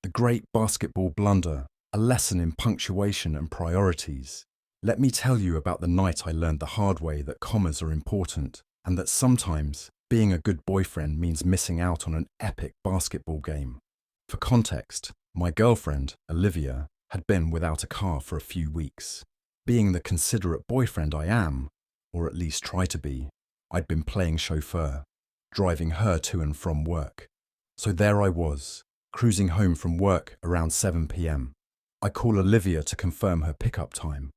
S1: The great basketball blunder, a lesson in punctuation and priorities. Let me tell you about the night I learned the hard way that commas are important, and that sometimes being a good boyfriend means missing out on an epic basketball game. For context, my girlfriend, Olivia, had been without a car for a few weeks. Being the considerate boyfriend I am, or at least try to be, I'd been playing chauffeur, driving her to and from work. So there I was, cruising home from work around 7 p.m. I call Olivia to confirm her pickup time.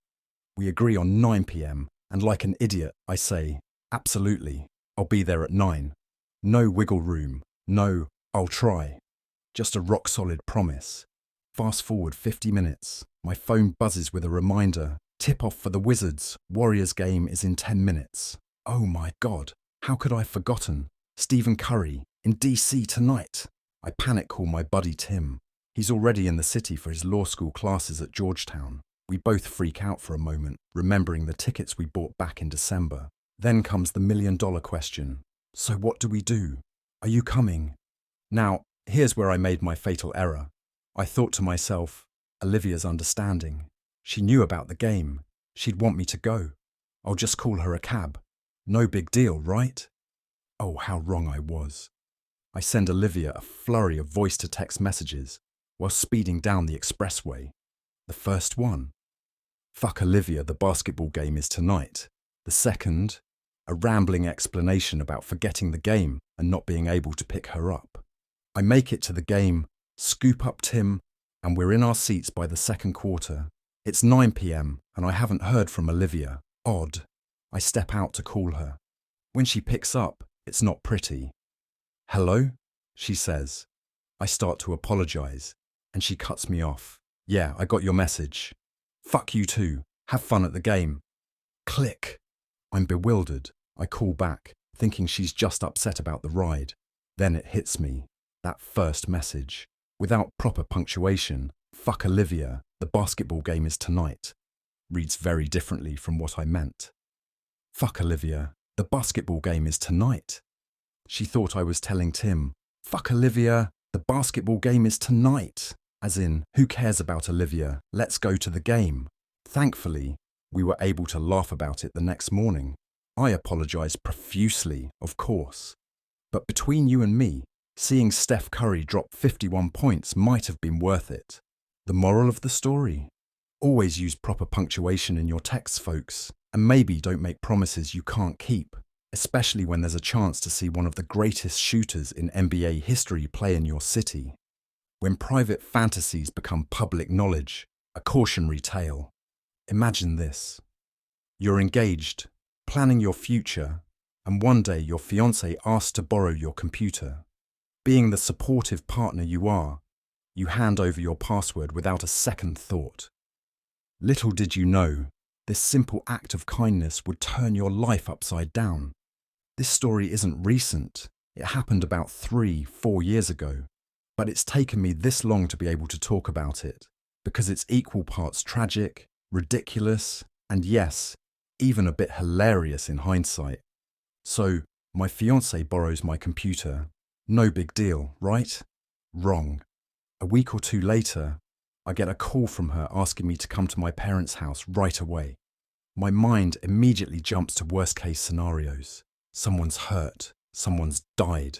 S1: We agree on 9 p.m, and like an idiot, I say, "Absolutely, I'll be there at 9. No wiggle room, no, "I'll try." Just a rock-solid promise. Fast forward 50 minutes, my phone buzzes with a reminder, "Tip-off for the Wizards, Warriors game is in 10 minutes. Oh my God, how could I have forgotten? Stephen Curry, in DC tonight. I panic call my buddy Tim. He's already in the city for his law school classes at Georgetown. We both freak out for a moment, remembering the tickets we bought back in December. Then comes the million-dollar question. So what do we do? Are you coming? Now, here's where I made my fatal error. I thought to myself, Olivia's understanding. She knew about the game. She'd want me to go. I'll just call her a cab. No big deal, right? Oh, how wrong I was. I send Olivia a flurry of voice-to-text messages while speeding down the expressway. The first one. Fuck Olivia, the basketball game is tonight. The second, a rambling explanation about forgetting the game and not being able to pick her up. I make it to the game, scoop up Tim, and we're in our seats by the second quarter. It's 9 p.m. and I haven't heard from Olivia. Odd. I step out to call her. When she picks up, it's not pretty. "Hello?" she says. I start to apologize, and she cuts me off. "Yeah, I got your message. Fuck you too. Have fun at the game." Click. I'm bewildered. I call back, thinking she's just upset about the ride. Then it hits me. That first message. Without proper punctuation, "Fuck Olivia, the basketball game is tonight," reads very differently from what I meant. Fuck Olivia, The basketball game is tonight. She thought I was telling Tim, fuck Olivia, the basketball game is tonight. As in, who cares about Olivia, let's go to the game. Thankfully, we were able to laugh about it the next morning. I apologised profusely, of course. But between you and me, seeing Steph Curry drop 51 points might have been worth it. The moral of the story? Always use proper punctuation in your texts, folks, and maybe don't make promises you can't keep, especially when there's a chance to see one of the greatest shooters in NBA history play in your city. When private fantasies become public knowledge, a cautionary tale. Imagine this. You're engaged, planning your future, and one day your fiancé asks to borrow your computer. Being the supportive partner you are, you hand over your password without a second thought. Little did you know, this simple act of kindness would turn your life upside down. This story isn't recent. It happened about 3-4 years ago. But it's taken me this long to be able to talk about it, because it's equal parts tragic, ridiculous, and yes, even a bit hilarious in hindsight. So, my fiancé borrows my computer. No big deal, right? Wrong. A week or two later, I get a call from her asking me to come to my parents' house right away. My mind immediately jumps to worst-case scenarios. Someone's hurt, someone's died.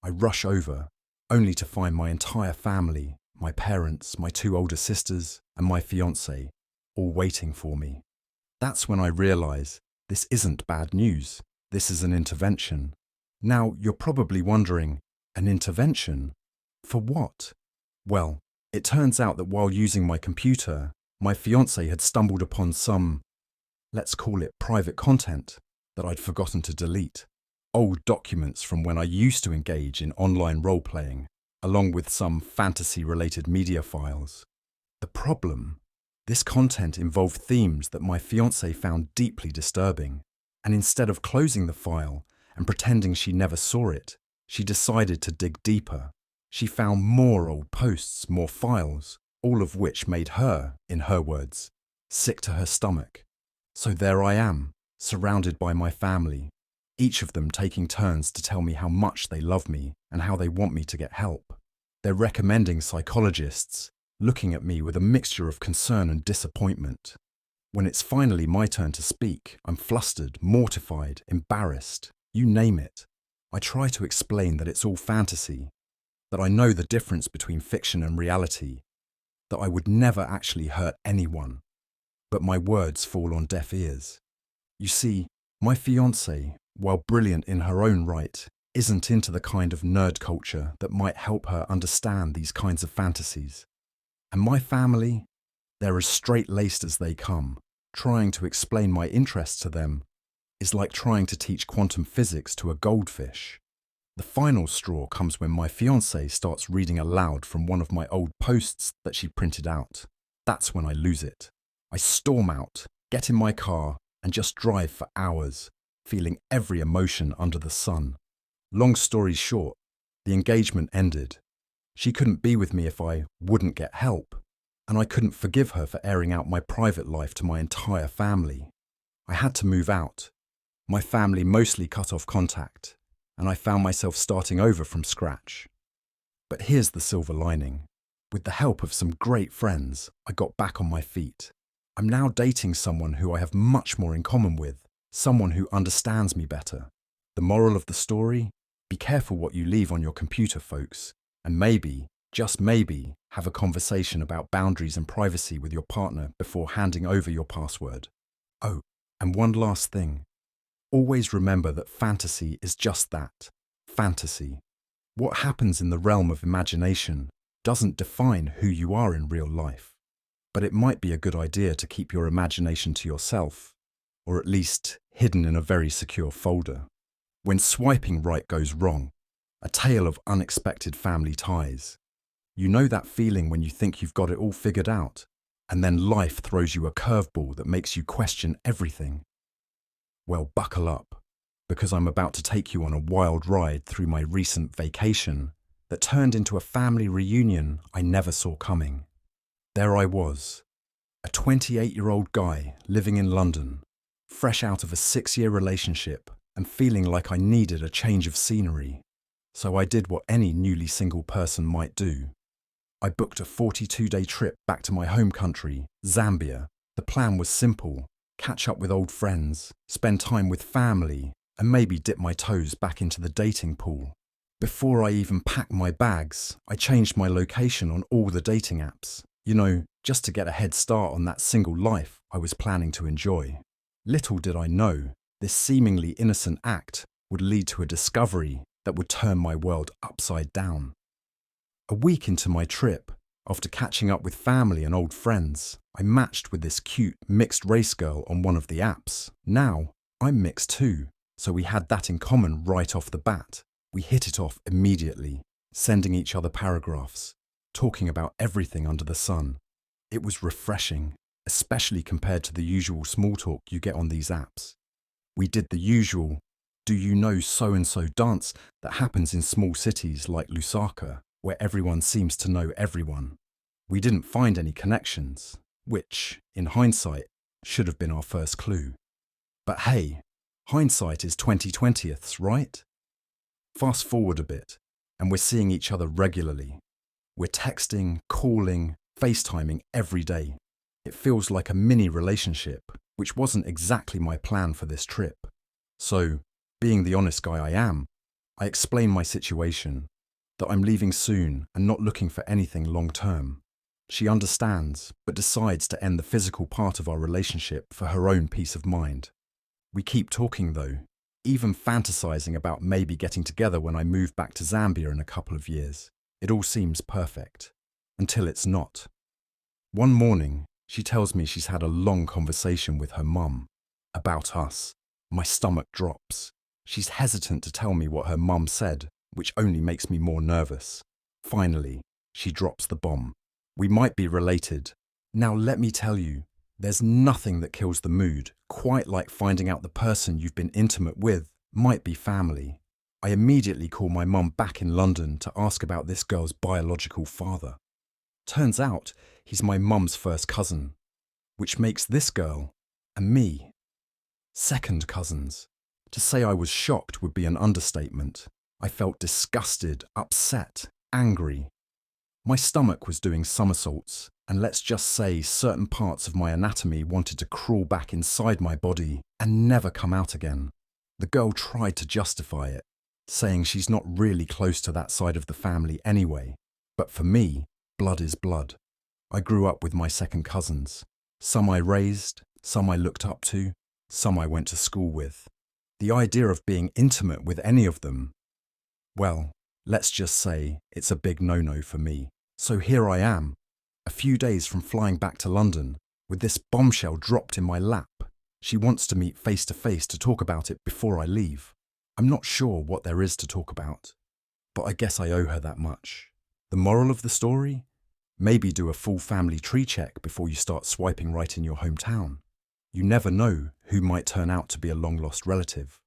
S1: I rush over, only to find my entire family, my parents, my 2 older sisters, and my fiancé, all waiting for me. That's when I realise this isn't bad news, this is an intervention. Now, you're probably wondering, an intervention? For what? Well, it turns out that while using my computer, my fiancé had stumbled upon some, let's call it private content, that I'd forgotten to delete. Old documents from when I used to engage in online role-playing, along with some fantasy-related media files. The problem? This content involved themes that my fiancé found deeply disturbing, and instead of closing the file and pretending she never saw it, she decided to dig deeper. She found more old posts, more files, all of which made her, in her words, sick to her stomach. So there I am, surrounded by my family, each of them taking turns to tell me how much they love me and how they want me to get help. They're recommending psychologists, looking at me with a mixture of concern and disappointment. When it's finally my turn to speak, I'm flustered, mortified, embarrassed, you name it. I try to explain that it's all fantasy, that I know the difference between fiction and reality, that I would never actually hurt anyone. But my words fall on deaf ears. You see, my fiancée, while brilliant in her own right, isn't into the kind of nerd culture that might help her understand these kinds of fantasies. And my family, they're as straight-laced as they come. Trying to explain my interest to them is like trying to teach quantum physics to a goldfish. The final straw comes when my fiancée starts reading aloud from one of my old posts that she printed out. That's when I lose it. I storm out, get in my car, and just drive for hours, feeling every emotion under the sun. Long story short, the engagement ended. She couldn't be with me if I wouldn't get help, and I couldn't forgive her for airing out my private life to my entire family. I had to move out. My family mostly cut off contact, and I found myself starting over from scratch. But here's the silver lining. With the help of some great friends, I got back on my feet. I'm now dating someone who I have much more in common with, someone who understands me better. The moral of the story? Be careful what you leave on your computer, folks, and maybe, just maybe, have a conversation about boundaries and privacy with your partner before handing over your password. Oh, and one last thing. Always remember that fantasy is just that, fantasy. What happens in the realm of imagination doesn't define who you are in real life. But it might be a good idea to keep your imagination to yourself, or at least hidden in a very secure folder. When swiping right goes wrong, a tale of unexpected family ties. You know that feeling when you think you've got it all figured out, and then life throws you a curveball that makes you question everything? Well, buckle up, because I'm about to take you on a wild ride through my recent vacation that turned into a family reunion I never saw coming. There I was, a 28-year-old guy living in London, fresh out of a 6-year relationship, and feeling like I needed a change of scenery. So I did what any newly single person might do. I booked a 42-day trip back to my home country, Zambia. The plan was simple: catch up with old friends, spend time with family, and maybe dip my toes back into the dating pool. Before I even packed my bags, I changed my location on all the dating apps, just to get a head start on that single life I was planning to enjoy. Little did I know, this seemingly innocent act would lead to a discovery that would turn my world upside down. A week into my trip, after catching up with family and old friends, I matched with this cute mixed-race girl on one of the apps. Now, I'm mixed too, so we had that in common right off the bat. We hit it off immediately, sending each other paragraphs, talking about everything under the sun. It was refreshing, especially compared to the usual small talk you get on these apps. We did the usual, do you know so-and-so dance that happens in small cities like Lusaka, where everyone seems to know everyone. We didn't find any connections, which, in hindsight, should have been our first clue. But hey, hindsight is 20/20ths, right? Fast forward a bit, and we're seeing each other regularly. We're texting, calling, FaceTiming every day. It feels like a mini relationship, which wasn't exactly my plan for this trip. So, being the honest guy I am, I explain my situation, that I'm leaving soon and not looking for anything long term. She understands, but decides to end the physical part of our relationship for her own peace of mind. We keep talking though, even fantasizing about maybe getting together when I move back to Zambia in a couple of years. It all seems perfect, until it's not. One morning, she tells me she's had a long conversation with her mum about us. My stomach drops. She's hesitant to tell me what her mum said, which only makes me more nervous. Finally, she drops the bomb. We might be related. Now let me tell you, there's nothing that kills the mood, quite like finding out the person you've been intimate with might be family. I immediately call my mum back in London to ask about this girl's biological father. Turns out he's my mum's first cousin, which makes this girl and me second cousins. To say I was shocked would be an understatement. I felt disgusted, upset, angry. My stomach was doing somersaults, and let's just say certain parts of my anatomy wanted to crawl back inside my body and never come out again. The girl tried to justify it, saying she's not really close to that side of the family anyway. But for me, blood is blood. I grew up with my second cousins. Some I raised, some I looked up to, some I went to school with. The idea of being intimate with any of them, well, let's just say it's a big no-no for me. So here I am, a few days from flying back to London, with this bombshell dropped in my lap. She wants to meet face to face to talk about it before I leave. I'm not sure what there is to talk about, but I guess I owe her that much. The moral of the story? Maybe do a full family tree check before you start swiping right in your hometown. You never know who might turn out to be a long-lost relative.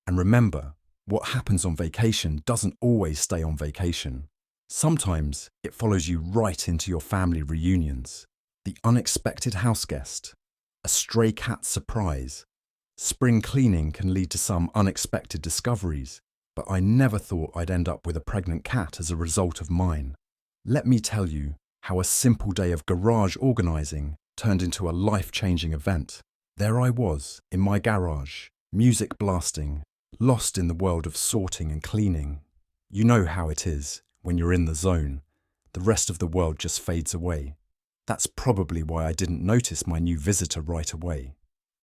S1: And remember, what happens on vacation doesn't always stay on vacation. Sometimes it follows you right into your family reunions. The unexpected house guest, a stray cat surprise. Spring cleaning can lead to some unexpected discoveries, but I never thought I'd end up with a pregnant cat as a result of mine. Let me tell you how a simple day of garage organising turned into a life-changing event. There I was, in my garage, music blasting, lost in the world of sorting and cleaning. You know how it is, when you're in the zone. The rest of the world just fades away. That's probably why I didn't notice my new visitor right away.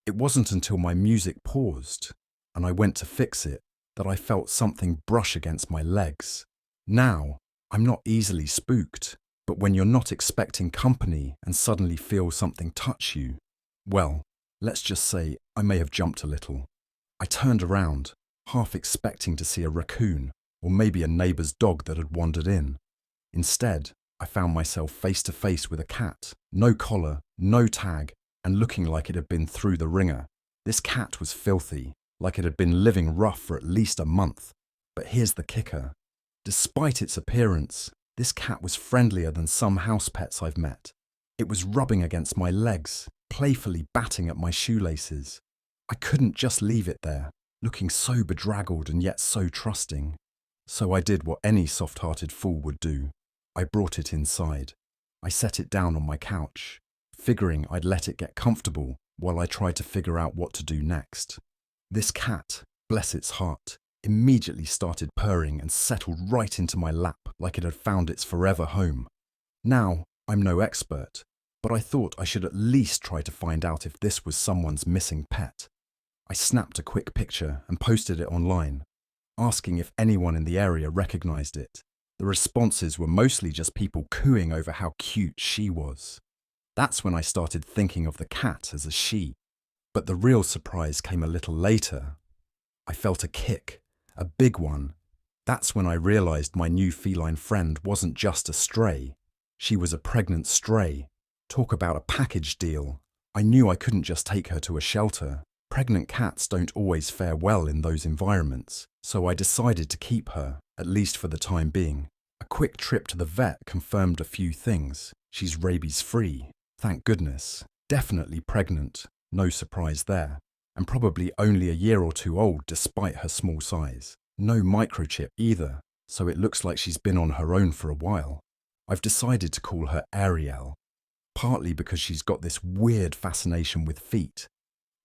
S1: It wasn't until my music paused, and I went to fix it, that I felt something brush against my legs. Now, I'm not easily spooked, but when you're not expecting company and suddenly feel something touch you, well, let's just say I may have jumped a little. I turned around, half expecting to see a raccoon, or maybe a neighbour's dog that had wandered in. Instead, I found myself face to face with a cat, no collar, no tag, and looking like it had been through the ringer. This cat was filthy, like it had been living rough for at least a month. But here's the kicker. Despite its appearance, this cat was friendlier than some house pets I've met. It was rubbing against my legs, playfully batting at my shoelaces. I couldn't just leave it there. looking so bedraggled and yet so trusting. So I did what any soft-hearted fool would do. I brought it inside. I set it down on my couch, figuring I'd let it get comfortable while I tried to figure out what to do next. This cat, bless its heart, immediately started purring and settled right into my lap like it had found its forever home. Now, I'm no expert, but I thought I should at least try to find out if this was someone's missing pet. I snapped a quick picture and posted it online, asking if anyone in the area recognized it. The responses were mostly just people cooing over how cute she was. That's when I started thinking of the cat as a she. But the real surprise came a little later. I felt a kick, a big one. That's when I realized my new feline friend wasn't just a stray. She was a pregnant stray. Talk about a package deal. I knew I couldn't just take her to a shelter. Pregnant cats don't always fare well in those environments, so I decided to keep her, at least for the time being. A quick trip to the vet confirmed a few things. She's rabies-free, thank goodness. Definitely pregnant, no surprise there. And probably only a year or two old despite her small size. No microchip either, so it looks like she's been on her own for a while. I've decided to call her Ariel, partly because she's got this weird fascination with feet.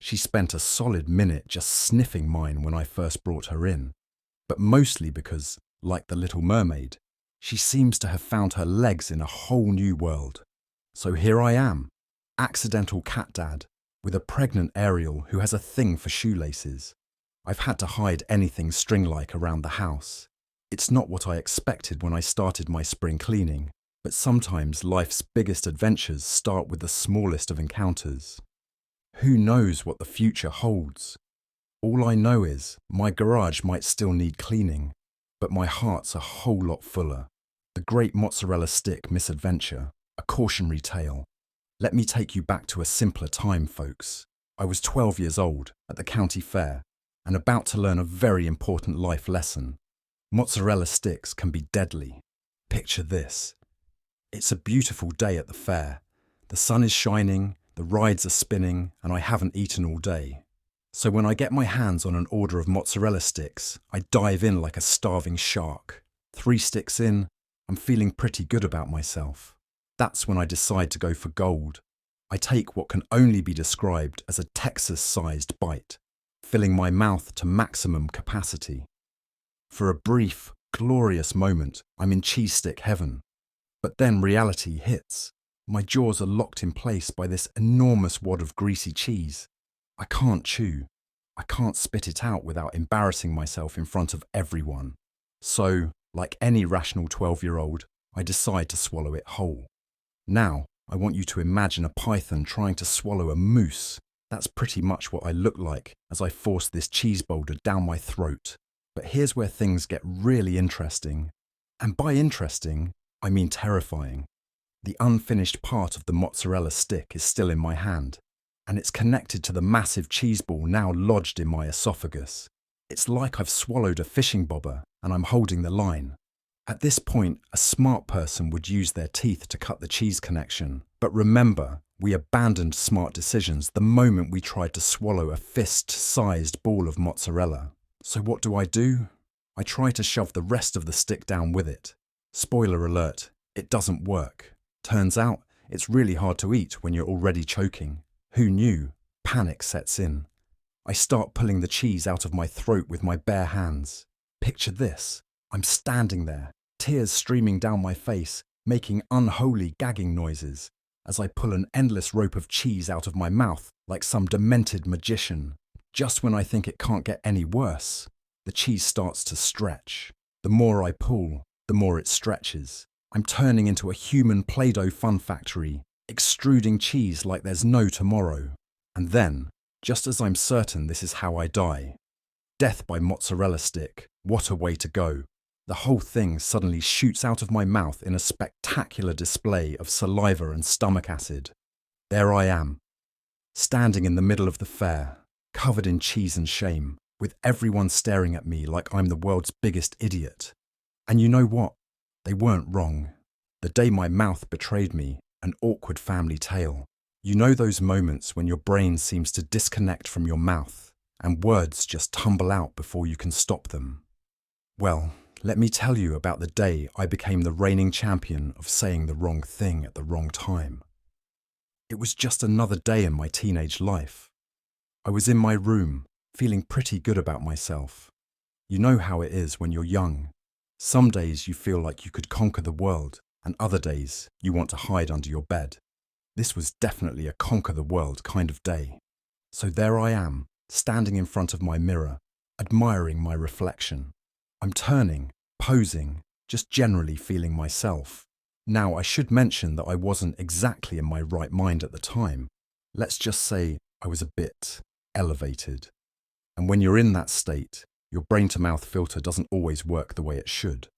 S1: She spent a solid minute just sniffing mine when I first brought her in, but mostly because, like the Little Mermaid, she seems to have found her legs in a whole new world. So here I am, accidental cat dad, with a pregnant Ariel who has a thing for shoelaces. I've had to hide anything string-like around the house. It's not what I expected when I started my spring cleaning, but sometimes life's biggest adventures start with the smallest of encounters. Who knows what the future holds? All I know is my garage might still need cleaning, but my heart's a whole lot fuller. The Great Mozzarella Stick Misadventure, a cautionary tale. Let me take you back to a simpler time, folks. I was 12 years old at the county fair and about to learn a very important life lesson. Mozzarella sticks can be deadly. Picture this. It's a beautiful day at the fair. The sun is shining, the rides are spinning, and I haven't eaten all day. So when I get my hands on an order of mozzarella sticks, I dive in like a starving shark. 3 sticks in, I'm feeling pretty good about myself. That's when I decide to go for gold. I take what can only be described as a Texas-sized bite, filling my mouth to maximum capacity. For a brief, glorious moment, I'm in cheese stick heaven. But then reality hits. My jaws are locked in place by this enormous wad of greasy cheese. I can't chew. I can't spit it out without embarrassing myself in front of everyone. So, like any rational 12-year-old, I decide to swallow it whole. Now, I want you to imagine a python trying to swallow a moose. That's pretty much what I look like as I force this cheese boulder down my throat. But here's where things get really interesting. And by interesting, I mean terrifying. The unfinished part of the mozzarella stick is still in my hand, and it's connected to the massive cheese ball now lodged in my esophagus. It's like I've swallowed a fishing bobber and I'm holding the line. At this point, a smart person would use their teeth to cut the cheese connection. But remember, we abandoned smart decisions the moment we tried to swallow a fist-sized ball of mozzarella. So what do? I try to shove the rest of the stick down with it. Spoiler alert, it doesn't work. Turns out, it's really hard to eat when you're already choking. Who knew? Panic sets in. I start pulling the cheese out of my throat with my bare hands. Picture this. I'm standing there, tears streaming down my face, making unholy gagging noises, as I pull an endless rope of cheese out of my mouth like some demented magician. Just when I think it can't get any worse, the cheese starts to stretch. The more I pull, the more it stretches. I'm turning into a human Play-Doh fun factory, extruding cheese like there's no tomorrow. And then, just as I'm certain this is how I die, death by mozzarella stick, what a way to go. The whole thing suddenly shoots out of my mouth in a spectacular display of saliva and stomach acid. There I am, standing in the middle of the fair, covered in cheese and shame, with everyone staring at me like I'm the world's biggest idiot. And you know what? They weren't wrong. The day my mouth betrayed me, an awkward family tale. You know those moments when your brain seems to disconnect from your mouth, and words just tumble out before you can stop them. Well, let me tell you about the day I became the reigning champion of saying the wrong thing at the wrong time. It was just another day in my teenage life. I was in my room, feeling pretty good about myself. You know how it is when you're young. Some days you feel like you could conquer the world, and other days you want to hide under your bed. This was definitely a conquer the world kind of day. So there I am, standing in front of my mirror, admiring my reflection. I'm turning, posing, just generally feeling myself. Now, I should mention that I wasn't exactly in my right mind at the time. Let's just say I was a bit elevated. And when you're in that state, your brain-to-mouth filter doesn't always work the way it should.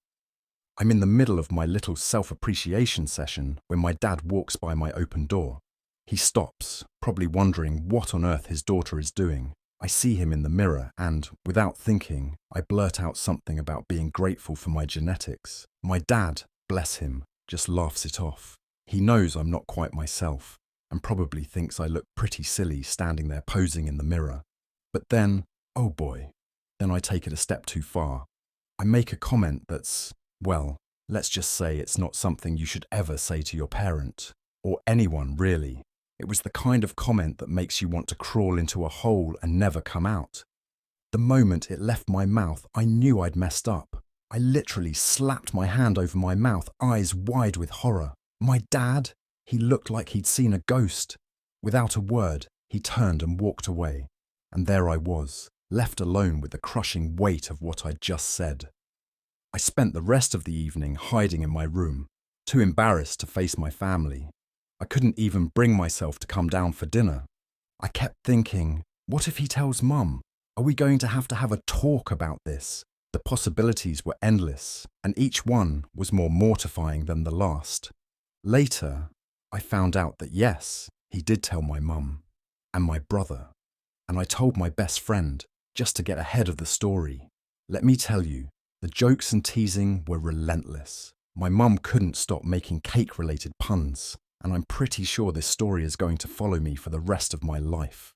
S1: I'm in the middle of my little self-appreciation session when my dad walks by my open door. He stops, probably wondering what on earth his daughter is doing. I see him in the mirror and, without thinking, I blurt out something about being grateful for my genetics. My dad, bless him, just laughs it off. He knows I'm not quite myself and probably thinks I look pretty silly standing there posing in the mirror. But then, oh boy, then I take it a step too far. I make a comment that's, well, let's just say it's not something you should ever say to your parent, or anyone really. It was the kind of comment that makes you want to crawl into a hole and never come out. The moment it left my mouth, I knew I'd messed up. I literally slapped my hand over my mouth, eyes wide with horror. My dad? He looked like he'd seen a ghost. Without a word, he turned and walked away. And there I was, left alone with the crushing weight of what I'd just said. I spent the rest of the evening hiding in my room, too embarrassed to face my family. I couldn't even bring myself to come down for dinner. I kept thinking, what if he tells Mum? Are we going to have a talk about this? The possibilities were endless, and each one was more mortifying than the last. Later, I found out that yes, he did tell my mum and my brother, and I told my best friend just to get ahead of the story. Let me tell you, the jokes and teasing were relentless. My mum couldn't stop making cake-related puns, and I'm pretty sure this story is going to follow me for the rest of my life.